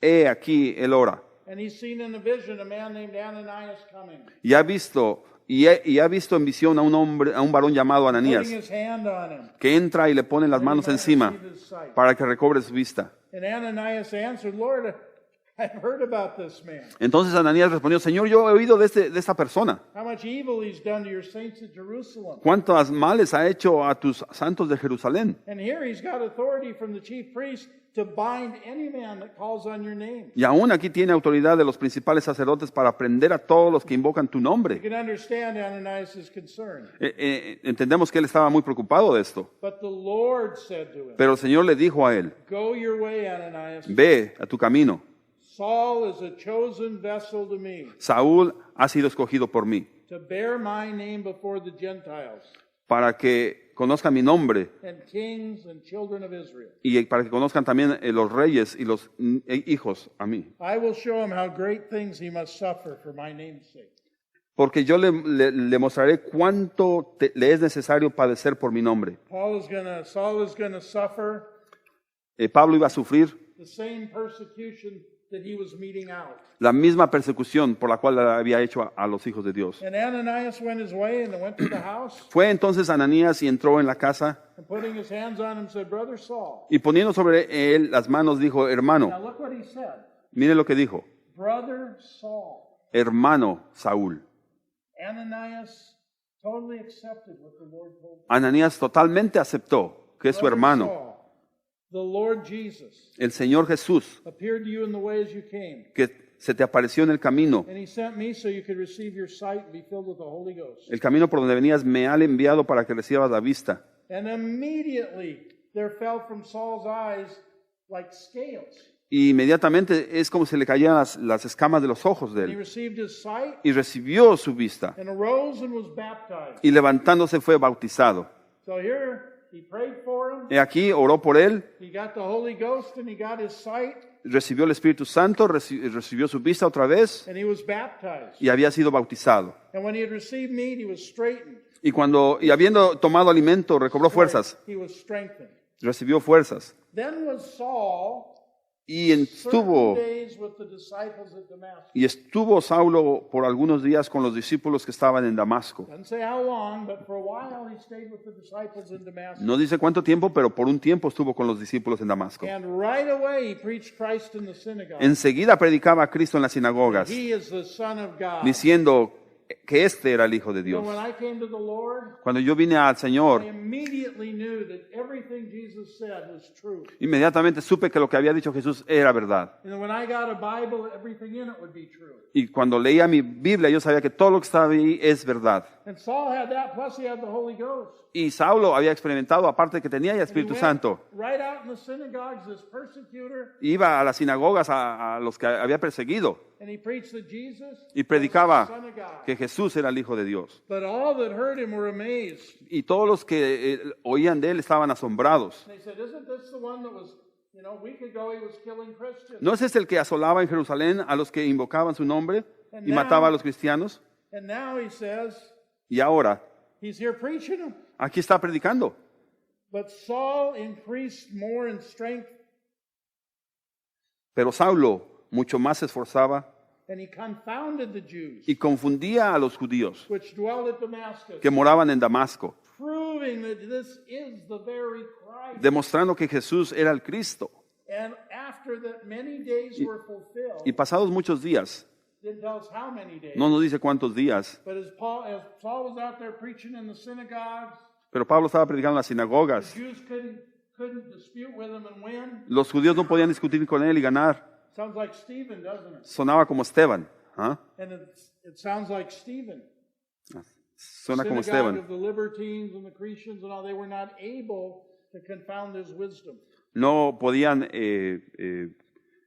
he aquí él ora. And he's seen in a vision a man named Ananias coming, Y ha visto en visión a un varón llamado Ananías, putting his hand on him, que entra y le pone las that he manos might encima receive his sight. para que recobre su vista. And Ananias answered, Lord, I've heard about this man. Entonces Ananías respondió, Señor, yo he oído de esta persona. How much evil he's done to your saints at Jerusalem. ¿Cuántos males ha hecho a tus santos de Jerusalén? And here he's got authority from the chief priest to bind any man that calls on your name. Y aún aquí tiene autoridad de los principales sacerdotes para prender a todos los que invocan tu You nombre. can understand Ananias' concern. Entendemos que él estaba muy preocupado de esto. But the Lord said to him, Pero el Señor le dijo a él, go your way, Ananias. ve a tu camino. Saul is a chosen vessel to me, Saúl ha sido escogido por mí to bear my name before the Gentiles para que conozcan mi nombre and kings and children of Israel. y para que conozcan también los reyes y los hijos a mí. I will show him how great things he must suffer for my name's sake. Porque yo le mostraré cuánto le es necesario padecer por mi nombre. Saul is going to suffer Pablo iba a sufrir the same persecution that he was meting out. la misma persecución por la cual había hecho a los hijos de Dios. And Ananias went his way and went to the house, Fue entonces Ananías y entró en la casa and putting his hands on him said, Brother Saul. y poniendo sobre él las manos dijo, Now hermano, look what he said. mire lo que dijo, Brother Saul. hermano Saúl. Ananias totally accepted what the Lord told him. Ananías totalmente aceptó que es su Brother hermano. Saul, the Lord Jesus El Señor Jesús, appeared to you in the way as you came. que se te apareció en el camino, And he sent me so you could receive your sight and be filled with the Holy Ghost. el camino por donde venías me ha enviado para que recibas la vista. And immediately there fell from Saul's eyes like scales. Y inmediatamente es como si le caían las escamas de los ojos de And he él. received his sight Y recibió su vista. and arose and was baptized. Y levantándose fue bautizado. So here he prayed for him. He aquí, oró por él, He got the Holy Ghost and he got his sight recibió el Espíritu Santo, recibió su vista otra vez and he was baptized. y había sido bautizado. And when he had received meat, he was straightened. Y habiendo tomado alimento, recobró fuerzas, He was strengthened. recibió fuerzas. Then was Saul Y certain estuvo, days with the disciples at Damascus. y estuvo Saulo por algunos días con los discípulos que estaban en Damasco. Doesn't say how long, but for a while he stayed with the disciples in Damascus. No dice cuánto tiempo, pero por un tiempo estuvo con los discípulos en Damasco. And right away he preached Christ in the synagogue. Enseguida predicaba a Cristo en las sinagogas, He is the Son of God. diciendo que este era el Hijo de So Dios. when I came to the Lord, Cuando yo vine al I Señor, immediately knew that everything Jesus said was true. inmediatamente supe que lo que había dicho Jesús era verdad. And when I got a Bible, everything in it would be true. Y cuando leía mi Biblia, yo sabía que todo lo que estaba ahí es verdad. And Saul had that, plus he had the Holy Ghost. Y Saulo había experimentado, aparte de que tenía el And he Espíritu went Santo, right out in the synagogues, this persecutor, iba a las sinagogas a los que había perseguido and he preached that Jesus y was predicaba the Son of God. que Jesús era el Hijo de Dios. But all that heard him were amazed. Y todos los que oían de él estaban asombrados. They said, isn't this the one that was, a week ago he was killing Christians? ¿No es este el que asolaba en Jerusalén a los que invocaban su nombre y mataba a los cristianos? And now he says, Y ahora, he's here preaching them. aquí está predicando. But Saul increased more in strength, Pero Saulo mucho más se esforzaba and he confounded the Jews, y confundía a los judíos which dwelled at Damascus, que moraban en Damasco, proving that this is the very Christ. demostrando que Jesús era el Cristo. And after that many days were fulfilled, Y pasados muchos días, didn't tell us how many days, no nos dice cuántos días, but as Saul was out there preaching in the synagogues, pero Pablo estaba predicando en las the sinagogas. Jews couldn't dispute with him and win. Los judíos no podían discutir con él y ganar. Sounds like Stephen, doesn't it? Sonaba como Esteban. ¿Ah? And it sounds like Stephen. Suena como Synagogue Esteban. of the Libertines and the Cretians and all, they were not able to confound his wisdom. No podían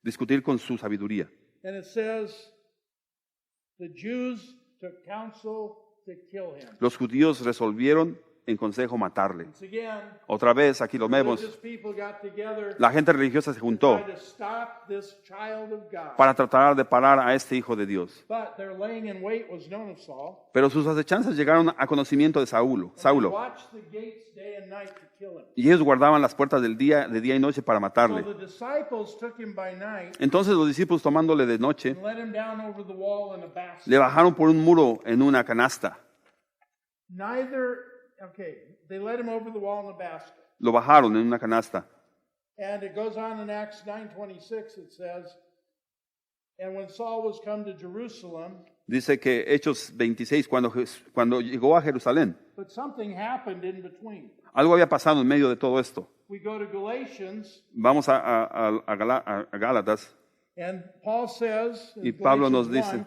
discutir con su sabiduría. And it says, the Jews took counsel to kill him. Los judíos resolvieron en consejo matarle. Once again, Otra vez, aquí lo vemos, religious people got together la gente religiosa se to juntó try to stop this child of God. para tratar de parar a este hijo de Dios. But their laying in wait was known of Saul. Pero sus acechanzas llegaron a conocimiento de They Saulo, watched the gates day and night to kill him. y ellos guardaban las puertas de día y noche para So matarle. the disciples took him by night Entonces los discípulos, tomándole de noche, and let him down over the wall in a basket. le bajaron por un muro en una canasta. They let him over the wall in a basket. Lo bajaron en una canasta. And it goes on in Acts 9:26, it says, And when Saul was come to Jerusalem, Dice que Hechos 26, cuando llegó a Jerusalén, but something happened in between. algo había pasado en medio de todo esto. We go to Galatians, Vamos a Gálatas, and Paul says y in Pablo nos Galatians dice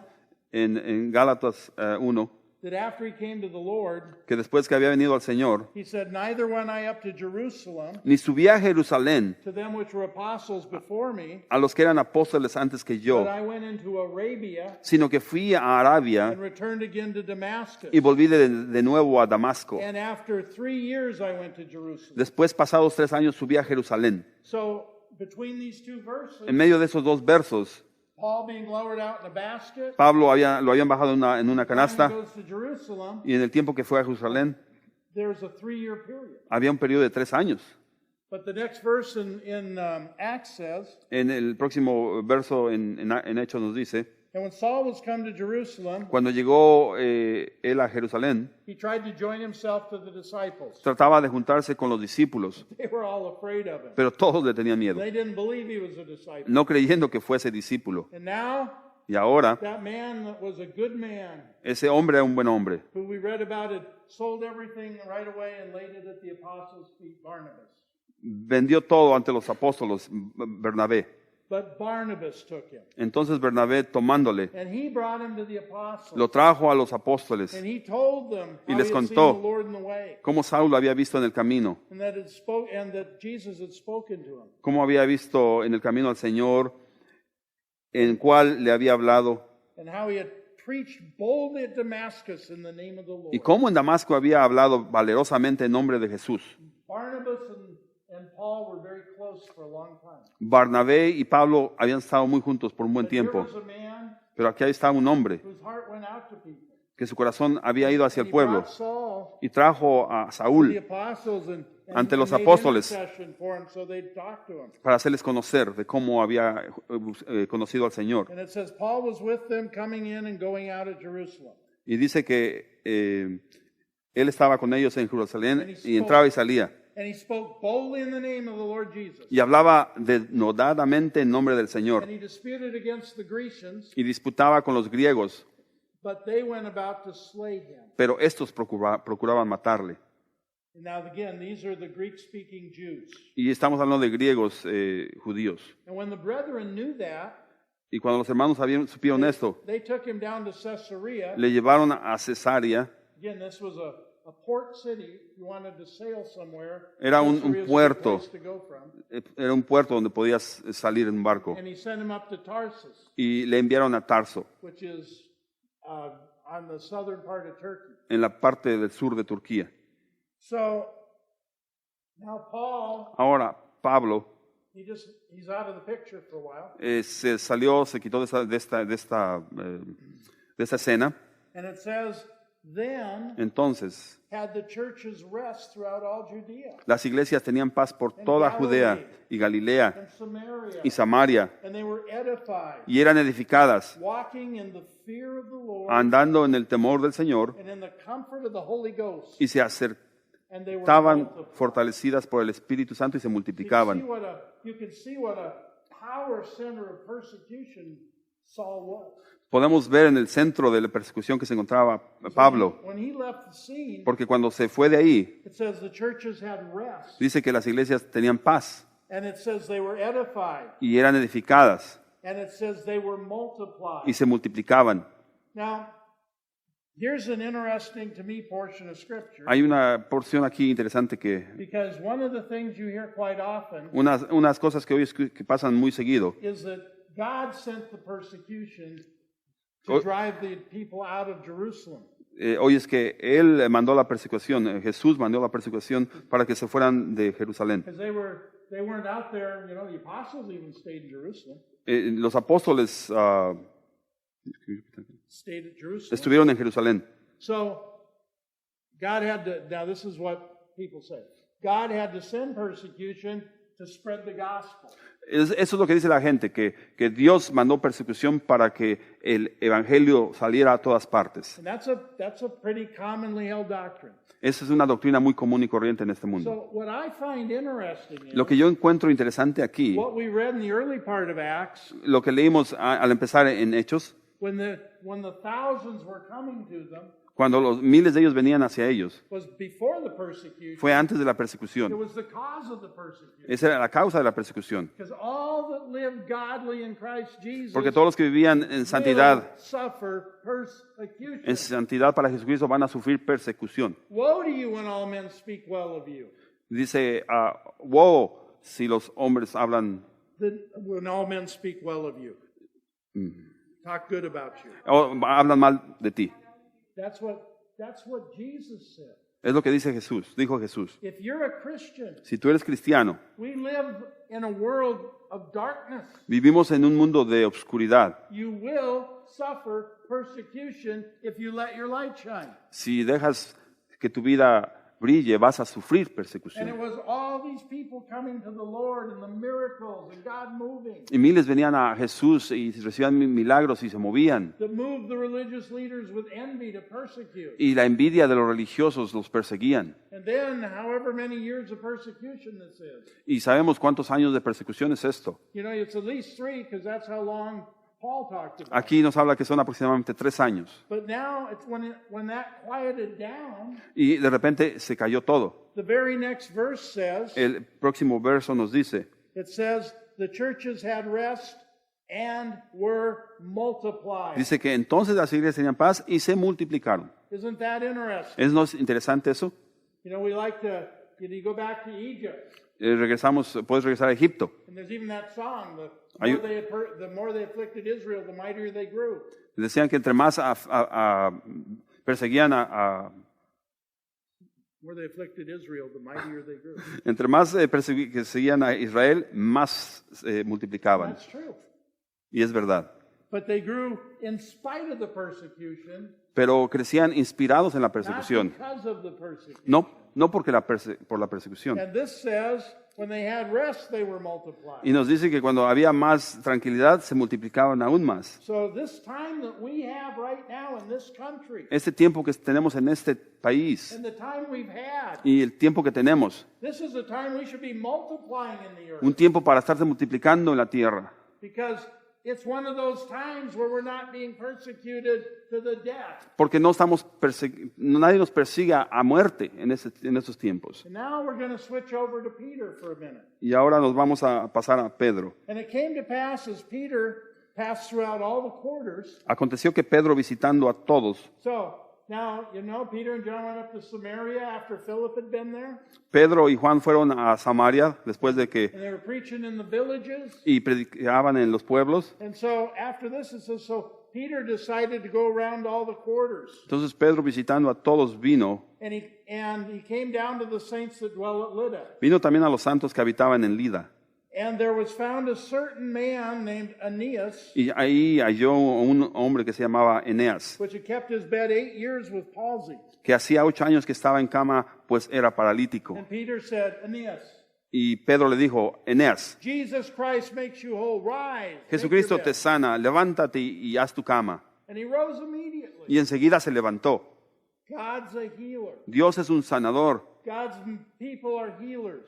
1 en Gálatas 1 that after he came to the Lord, que después que había venido al Señor, he said, "Neither went I up to Jerusalem ni subí a Jerusalén to them which were apostles before me, a los que eran apóstoles antes que but yo, I went into Arabia sino que fui a Arabia and returned again to Damascus. y volví de nuevo a Damasco. And after 3 years I went to Jerusalem." Después, pasados 3 años, subí a Jerusalén. So between these two verses, En medio de esos dos versos, Paul being lowered out in a basket, Pablo lo habían bajado en una and he canasta, goes to Jerusalem, y en el tiempo que fue a Jerusalén there's a 3-year period. había un periodo de 3 años. But the next verse in Acts says, En el próximo verso en Hechos nos dice, and when Saul was come to Jerusalem, cuando llegó él a Jerusalén, he tried to join himself to the disciples. trataba de juntarse con los discípulos, They were all afraid of him. pero todos le tenían miedo, They didn't believe he was a disciple. no creyendo que fuese discípulo. And now, Y ahora, that man that was a good man, ese hombre era un buen hombre, who we read about it, sold everything right away and laid it at the apostles' feet, Barnabas. vendió todo ante los apóstolos, Bernabé. But Barnabas took him. Entonces Bernabé, tomándole, And he brought him to the apostles. lo trajo a los apóstoles, And he told them Y how les he had seen contó the Lord in the way. cómo Saulo había visto en el camino, And that Jesus had spoken to him. cómo había visto en el camino al Señor, en cual le había hablado, And how he had preached boldly at Damascus in the name of the Lord. y cómo en Damasco había hablado valerosamente en nombre de Jesús. Barnabas and Paul were very close for a long time. Barnabé y Pablo habían estado muy juntos por un buen But here tiempo, was a man pero aquí estaba un hombre whose heart went out to people. que su corazón había ido hacia And el he pueblo brought Saul y trajo a to the Saúl apostles and ante los made apóstoles intercession for him so they'd talk to him. para hacerles conocer de cómo había conocido al Señor. And it says Paul was with them coming in and going out of Jerusalem. Y dice que él estaba con ellos en Jerusalén y entraba y salía. And he spoke boldly in the name of the Lord Jesus. Y hablaba denodadamente en nombre del Señor. And he disputed against the Grecians, Y disputaba con los griegos, but they went about to slay him. pero estos procuraban matarle. And now again, these are the Greek-speaking Jews. Y estamos hablando de griegos judíos. And when the brethren knew that, Y cuando los hermanos supieron esto, they took him down to Caesarea. le llevaron a Cesarea. Again, this was a port city. If you wanted to sail somewhere, Era un Caesarea was a good puerto. place to go from. Era un puerto donde podías salir en barco. And he sent him up to Tarsus, Y le enviaron a Tarso, which is on the southern part of Turkey. en la parte del sur de Turquía. So now Paul, Ahora, Pablo he's out of the picture for a while. se salió, se quitó de esta escena. And it says, then Entonces, had the churches rest throughout all Judea las iglesias tenían paz por toda Judea y Galilea and Samaria, y Samaria, and they were edified, y eran edificadas, walking in the fear of the Lord andando en el temor del Señor, and in the comfort of the Holy Ghost. y se And they were estaban multiplied. fortalecidas por el Espíritu Santo y se You multiplicaban. can see what a power center of persecution Saul was. Podemos ver en el centro de la persecución que se encontraba Pablo, When he left the scene, porque cuando se fue de ahí, it says the churches had rest, dice que las iglesias tenían paz and it says they were edified, y eran edificadas and it says they were multiplied. y se multiplicaban. Now, here's an interesting to me portion of Scripture, Hay una porción aquí interesante que because one of the things you hear quite often unas cosas que hoy que pasan muy seguido. is that God sent the persecution to drive the people out of Jerusalem. Hoy es que él mandó la persecución, Jesús mandó la persecución para que se fueran de Jerusalén. Because they weren't out there, the apostles even stayed in Jerusalem. Los apóstoles Stayed at Jerusalem. estuvieron en Jerusalén. So, God had to, now this is what people say, God had to send persecution to spread the gospel. Eso es lo que dice la gente, que Dios mandó persecución para que el evangelio saliera a todas partes. And that's a pretty commonly held doctrine. Esa es una doctrina muy común y corriente en este mundo. So what I find interesting is Lo que yo encuentro interesante aquí, what we read in the early part of Acts, lo que leímos al empezar en Hechos, when the thousands were coming to them, cuando los miles de ellos venían hacia ellos, was before the persecution. fue antes de la It persecución. was the cause of the persecution. Esa era la causa de la persecución. Because all that live godly in Christ Jesus Porque todos los que vivían en will santidad, suffer persecution. en santidad para Jesucristo, van a sufrir persecución. Woe to you when all men speak well of you, Dice, wow, si los hombres hablan, when all men speak well of you. Talk good about you. o hablan mal de ti. That's what Jesus said. Es lo que dice Jesús, dijo Jesús. If you're a Christian, Si tú eres cristiano, we live in a world of darkness. vivimos en un mundo de obscuridad. You will suffer persecution if you let your light shine. Si dejas que tu vida brille, vas a sufrir And it persecución. was all these people coming to the Lord and the miracles and God moving Y miles venían a Jesús y recibían milagros y se movían. that moved the religious leaders with envy to persecute. Y la envidia de los religiosos los perseguían. And then, however many years of persecution this is, Y sabemos cuántos años de persecución es esto. you know, it's at least 3 because that's how long Paul talked about. Aquí nos habla que son aproximadamente 3 años. But now, it's when that quieted down, Y de repente se cayó todo. the very next verse says, El próximo verso nos dice, it says, the churches had rest and were multiplied. dice que entonces las iglesias tenían paz y se multiplicaron. Isn't that interesting? ¿Es no interesante eso? You know, we like to, you go back to Egypt, Puedes regresar a Egipto. and there's even that song, Are you- the more they afflicted Israel, the mightier they grew. Decían que entre más perseguían The more they afflicted Israel, the mightier they grew. entre más perseguían a Israel, más se multiplicaban. That's true. Y es verdad. But they grew in spite of the persecution, Pero crecían inspirados en la not persecución. because of the persecution. No porque por la persecución. And this says, when they had rest, they were multiplied. Y nos dice que cuando había más tranquilidad, se multiplicaban aún más. So this time that we have right now in this country, Este tiempo que tenemos en este país and the time we've had, y el tiempo que tenemos, this is the time we should be multiplying in the earth. un tiempo para estarse multiplicando en la tierra. Because it's one of those times where we're not being persecuted to the death. Porque no estamos nadie nos persiga a muerte en estos tiempos. And now we're going to switch over to Peter for a minute. Y ahora nos vamos a pasar a Pedro. And it came to pass as Peter passed throughout all the quarters. Aconteció que Pedro, visitando a todos, So now, you know, Peter and John went up to Samaria after Philip had been there. Pedro y Juan fueron a Samaria después de que And they were preaching in the villages. y predicaban en los pueblos. And so after this, it says, so Peter decided to go around all the quarters. Entonces Pedro, visitando a todos, vino And he came down to the saints that dwell at Lydda. Vino también a los santos que habitaban en Lida. And there was found a certain man named Aeneas, Y ahí halló un hombre que se llamaba Eneas, which had kept his bed 8 years with palsy. que hacía 8 años que estaba en cama, pues era paralítico. And Peter said, Aeneas, Y Pedro le dijo, Eneas, Jesus Christ makes you whole. Rise. take Jesucristo your te bed." sana, levántate y haz tu cama. And he rose immediately. Y enseguida se levantó. God's a healer. Dios es un sanador. God's people are healers.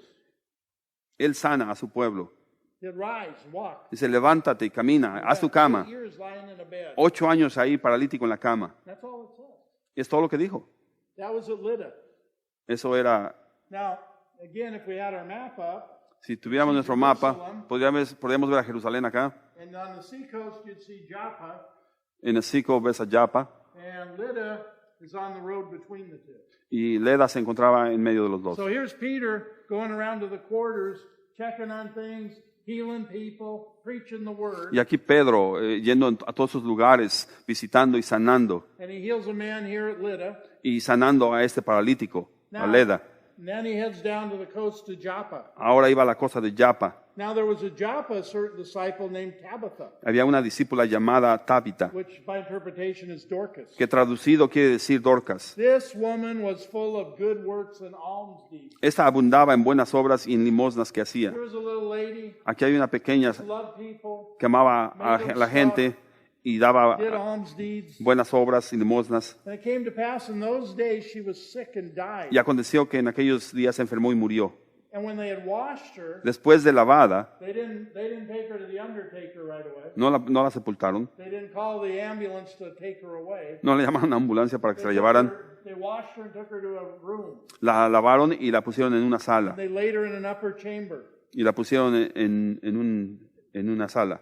Él sana a su pueblo. Said, rise, walk. Dice, levántate y camina, haz tu 8 cama. years lying in a bed. 8 años ahí paralítico en la cama. That's all it says. Es todo lo que dijo. That was at Lydda. Eso era, Now, again, if we had our map up, si tuviéramos nuestro mapa, podríamos ver a Jerusalén acá. and on the seacoast you'd see Joppa, En el Sico ves a Japa. and Lydda is on the road between the two. Y Leda se encontraba en medio de los dos. So here's Peter going around to the quarters, checking on things, healing people, preaching the word. Y aquí Pedro, yendo a todos esos lugares, visitando y sanando, And he heals a man here at Lydda. y sanando a este paralítico, a Leda. And then he heads down to the coast to Joppa. Ahora iba a la costa de Japa. Now there was a Joppa, a certain disciple named Tabitha, Había una discípula llamada Tabita, which by interpretation is Dorcas. que traducido quiere decir Dorcas. This woman was full of good works and alms deeds. Esta abundaba en buenas obras y en limosnas que hacía. Here was a little lady, Aquí hay una pequeña loved people, que amaba a la gente y daba did alms deeds. buenas obras y limosnas. And it came to pass in those days she was sick and died. Y aconteció que en aquellos días se enfermó y murió. And when they had washed her, Después de lavada, they didn't take her to the undertaker right away. no la sepultaron, They didn't call the ambulance to take her away. no le llamaron a ambulancia para que se la They took llevaran. They washed her and took her to a room. La lavaron y la pusieron en una sala. They laid her in an upper chamber. Y la pusieron en una sala.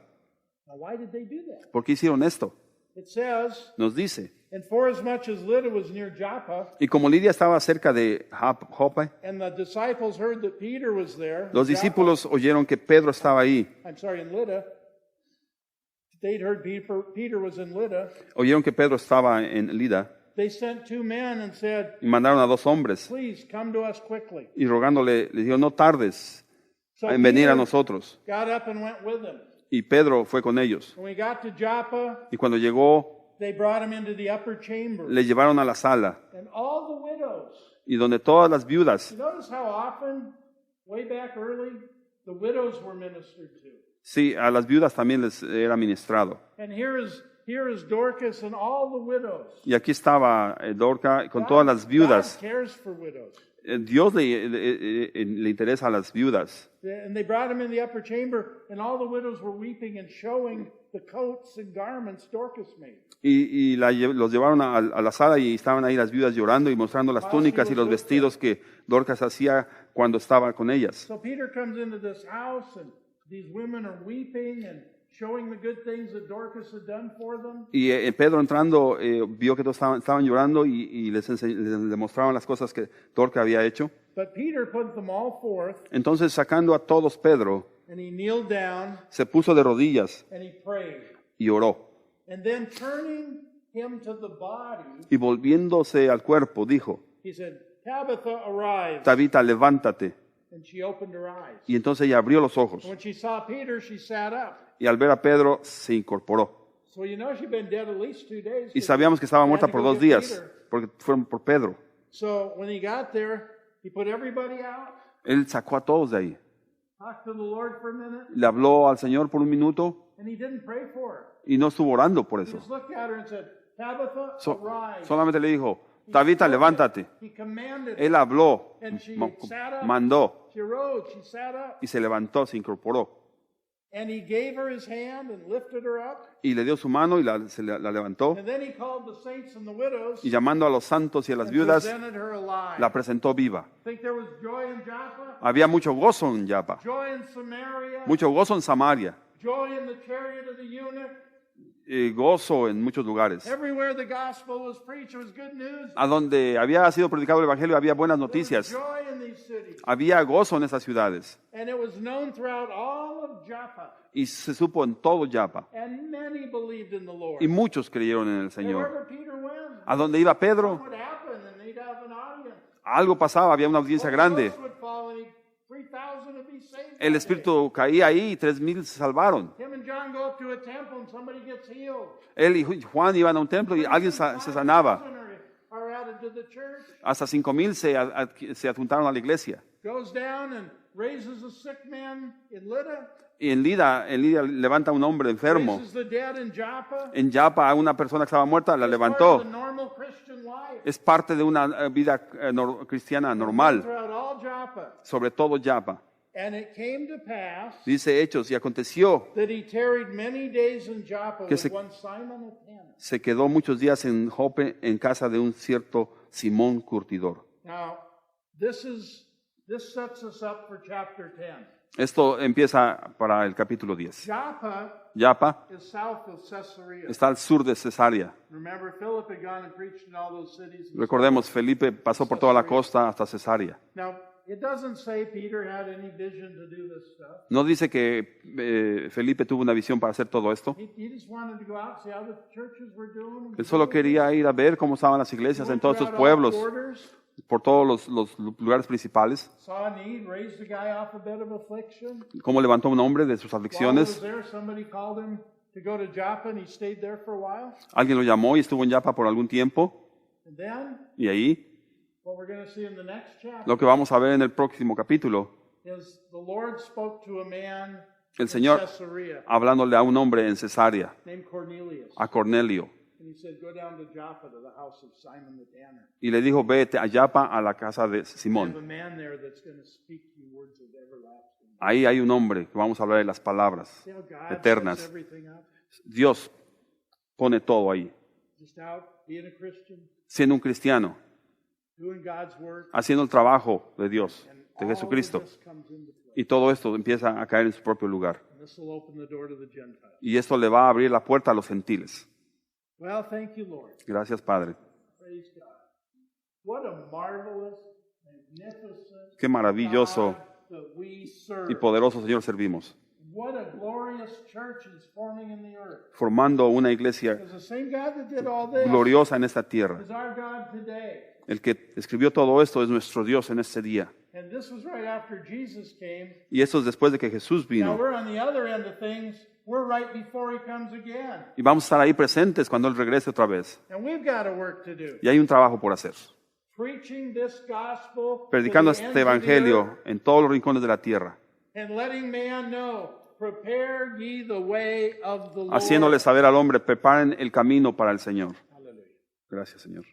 Now, why did they do that? ¿Por qué hicieron esto? It says, Nos dice. and forasmuch as Lydda was near Joppa, Y como Lidia estaba cerca de Jope, and the disciples heard that Peter was there, los Joppa- discípulos oyeron que Pedro estaba ahí. I'm sorry, in Lydda, they'd heard Peter was in Lydda. Oyeron que Pedro estaba en Lida They sent 2 men and said, y mandaron a 2 hombres. please come to us quickly. Y rogándole, le dijo, no tardes So en venir a Peter nosotros. got up and went with them. Y Pedro fue con ellos. When we got to Joppa, Y cuando llegó, they brought him into the upper chamber. le llevaron a la sala. And all the widows, Y donde todas las viudas, you notice how often, way back early, the widows were ministered to. sí, a las viudas también les era ministrado. And here is Dorcas and all the widows. Y aquí estaba Dorca con todas las viudas. God cares for widows. Dios le interesa a las viudas. And they brought him in the upper chamber, and all the widows were weeping and showing the coats and garments Dorcas made. Y los llevaron a la sala y estaban ahí las viudas llorando y mostrando las túnicas y los vestidos que Dorcas hacía cuando estaba con ellas. So Peter comes into this house, and these women are weeping and showing the good things that Dorcas had done for them. Y Pedro entrando vio que todos estaban llorando y les mostraban las cosas que Dorcas había hecho. But Peter put them all forth, Entonces sacando a todos Pedro, and he kneeled down, se puso de rodillas and he prayed. y oró. And then turning him to the body, Y volviéndose al cuerpo dijo, he said, Tabitha, arise. Tabita, levántate. And she opened her eyes. Y entonces ella abrió los ojos. When she saw Peter, she sat up. Y al ver a Pedro se incorporó. So you know she'd been dead at least 2 days. Y sabíamos que estaba muerta Had to por go 2 get días, Peter. porque fueron por Pedro. So when he got there, he put everybody out, Él sacó a todos de ahí. talked to the Lord for a minute, Le habló al Señor por un minuto and he didn't pray for her. y no estuvo orando por He eso. just looked at her and said, Tabitha, arise. Solamente le dijo, Tabita, levántate. He commanded her, Él habló, and she sat up. mandó She arose, she sat up, y se levantó, se incorporó. and he gave her his hand and lifted her up. Y le dio su mano y la levantó. And then he called the saints and the widows Y llamando a los santos y a las and viudas, presented her alive. la presentó viva. Think there was joy in Joppa, Había mucho gozo en Joppa, joy in Samaria, mucho gozo en Samaria, joy in the chariot of the eunuch. gozo en muchos lugares. Everywhere the gospel was preached, it was good news. A donde había sido predicado el Evangelio había buenas There was noticias. joy in these cities. Había gozo en esas ciudades. And it was known throughout all of Joppa. Y se supo en todo Joppa. And many believed in the Lord. Y muchos creyeron en el Señor. Wherever Peter went, A donde iba Pedro, what would happen, and they'd have an audience. algo pasaba, había una audiencia Holy grande. Ghost would fall, and 3,000 would be saved El that Espíritu caía ahí y 3,000 se salvaron. day. Him and John go up to a temple, and somebody gets healed. Él y Juan iban a un templo y alguien se sanaba. 5,000 are added to the church. Hasta 5,000 se adjuntaron a la iglesia. Goes down and raises a sick man in Lydda. Y en Lida levanta a un hombre enfermo. Raises the dead in Joppa. En Joppa a una persona que estaba muerta la It's part levantó. of the normal Christian life. Es parte de una vida cristiana normal, Throughout all Joppa. sobre todo Joppa. And it came to pass Dice Hechos, y aconteció, that he tarried many days in Joppa Que with se- one Simon of Tanna. se quedó muchos días en Jope en casa de un cierto Simón Curtidor. Now, this sets us up for chapter 10. Esto empieza para el capítulo 10. Joppa Joppa is south of Caesarea. está al sur de Cesarea. Remember, Philip had gone and preached in all those cities. Recordemos, Felipe pasó por toda la costa hasta Cesarea. Now, it doesn't say Peter had any vision to do this stuff. No dice que Felipe tuvo una visión para hacer todo esto. He just wanted to go out and see how the churches were doing. Él solo quería ir a ver cómo estaban las iglesias en todos estos pueblos, por todos los lugares principales, Saw a need, raised a guy off a bed of affliction. cómo levantó a un hombre de sus While he was aflicciones. there, somebody called him to go to Joppa, and he stayed there for a while. Alguien lo llamó y estuvo en Joppa por algún tiempo. And then, Y ahí, what we're going to see in the next chapter lo que vamos a ver en el próximo capítulo, is the Lord spoke to a man el Señor Caesarea, hablándole a un hombre en Cesarea, named Cornelius. a Cornelio, And he said, go down to Joppa to the house of Simon the tanner. y le dijo, vete a Japa, a la casa de I have a Simón. man there that's going to speak you words of everlasting. Ahí hay un hombre que vamos a hablar de las palabras See how God eternas. sets everything up? Dios pone todo ahí. Just out being a Christian, Siendo un cristiano, doing God's work, haciendo el trabajo de Dios, and de all of Jesucristo. this comes into play. Y todo esto empieza a caer en su propio lugar. And this will open the door to the Gentiles. Y esto le va a abrir la puerta a los gentiles. Well, thank you, Lord. Gracias, Padre. Praise God. What a marvelous, magnificent Qué maravilloso God that we serve. y poderoso Señor servimos, What a glorious church is forming in the earth. formando una iglesia Because the same God that did all this gloriosa en esta tierra. is our God today. El que escribió todo esto es nuestro Dios en este día. And this was right after Jesus came. Y esto es después de que Jesús Now vino. we're on the other end of things. We're right before He comes again. Y vamos a estar ahí presentes cuando Él regrese otra vez. And we've got a work to do. Y hay un trabajo por hacer. Preaching this gospel Predicando to the ends este of the evangelio earth, en todos los rincones de la tierra. and letting man know, prepare ye the way of the Lord. Haciéndole saber al hombre, preparen el camino para el Señor. Hallelujah. Gracias, Señor.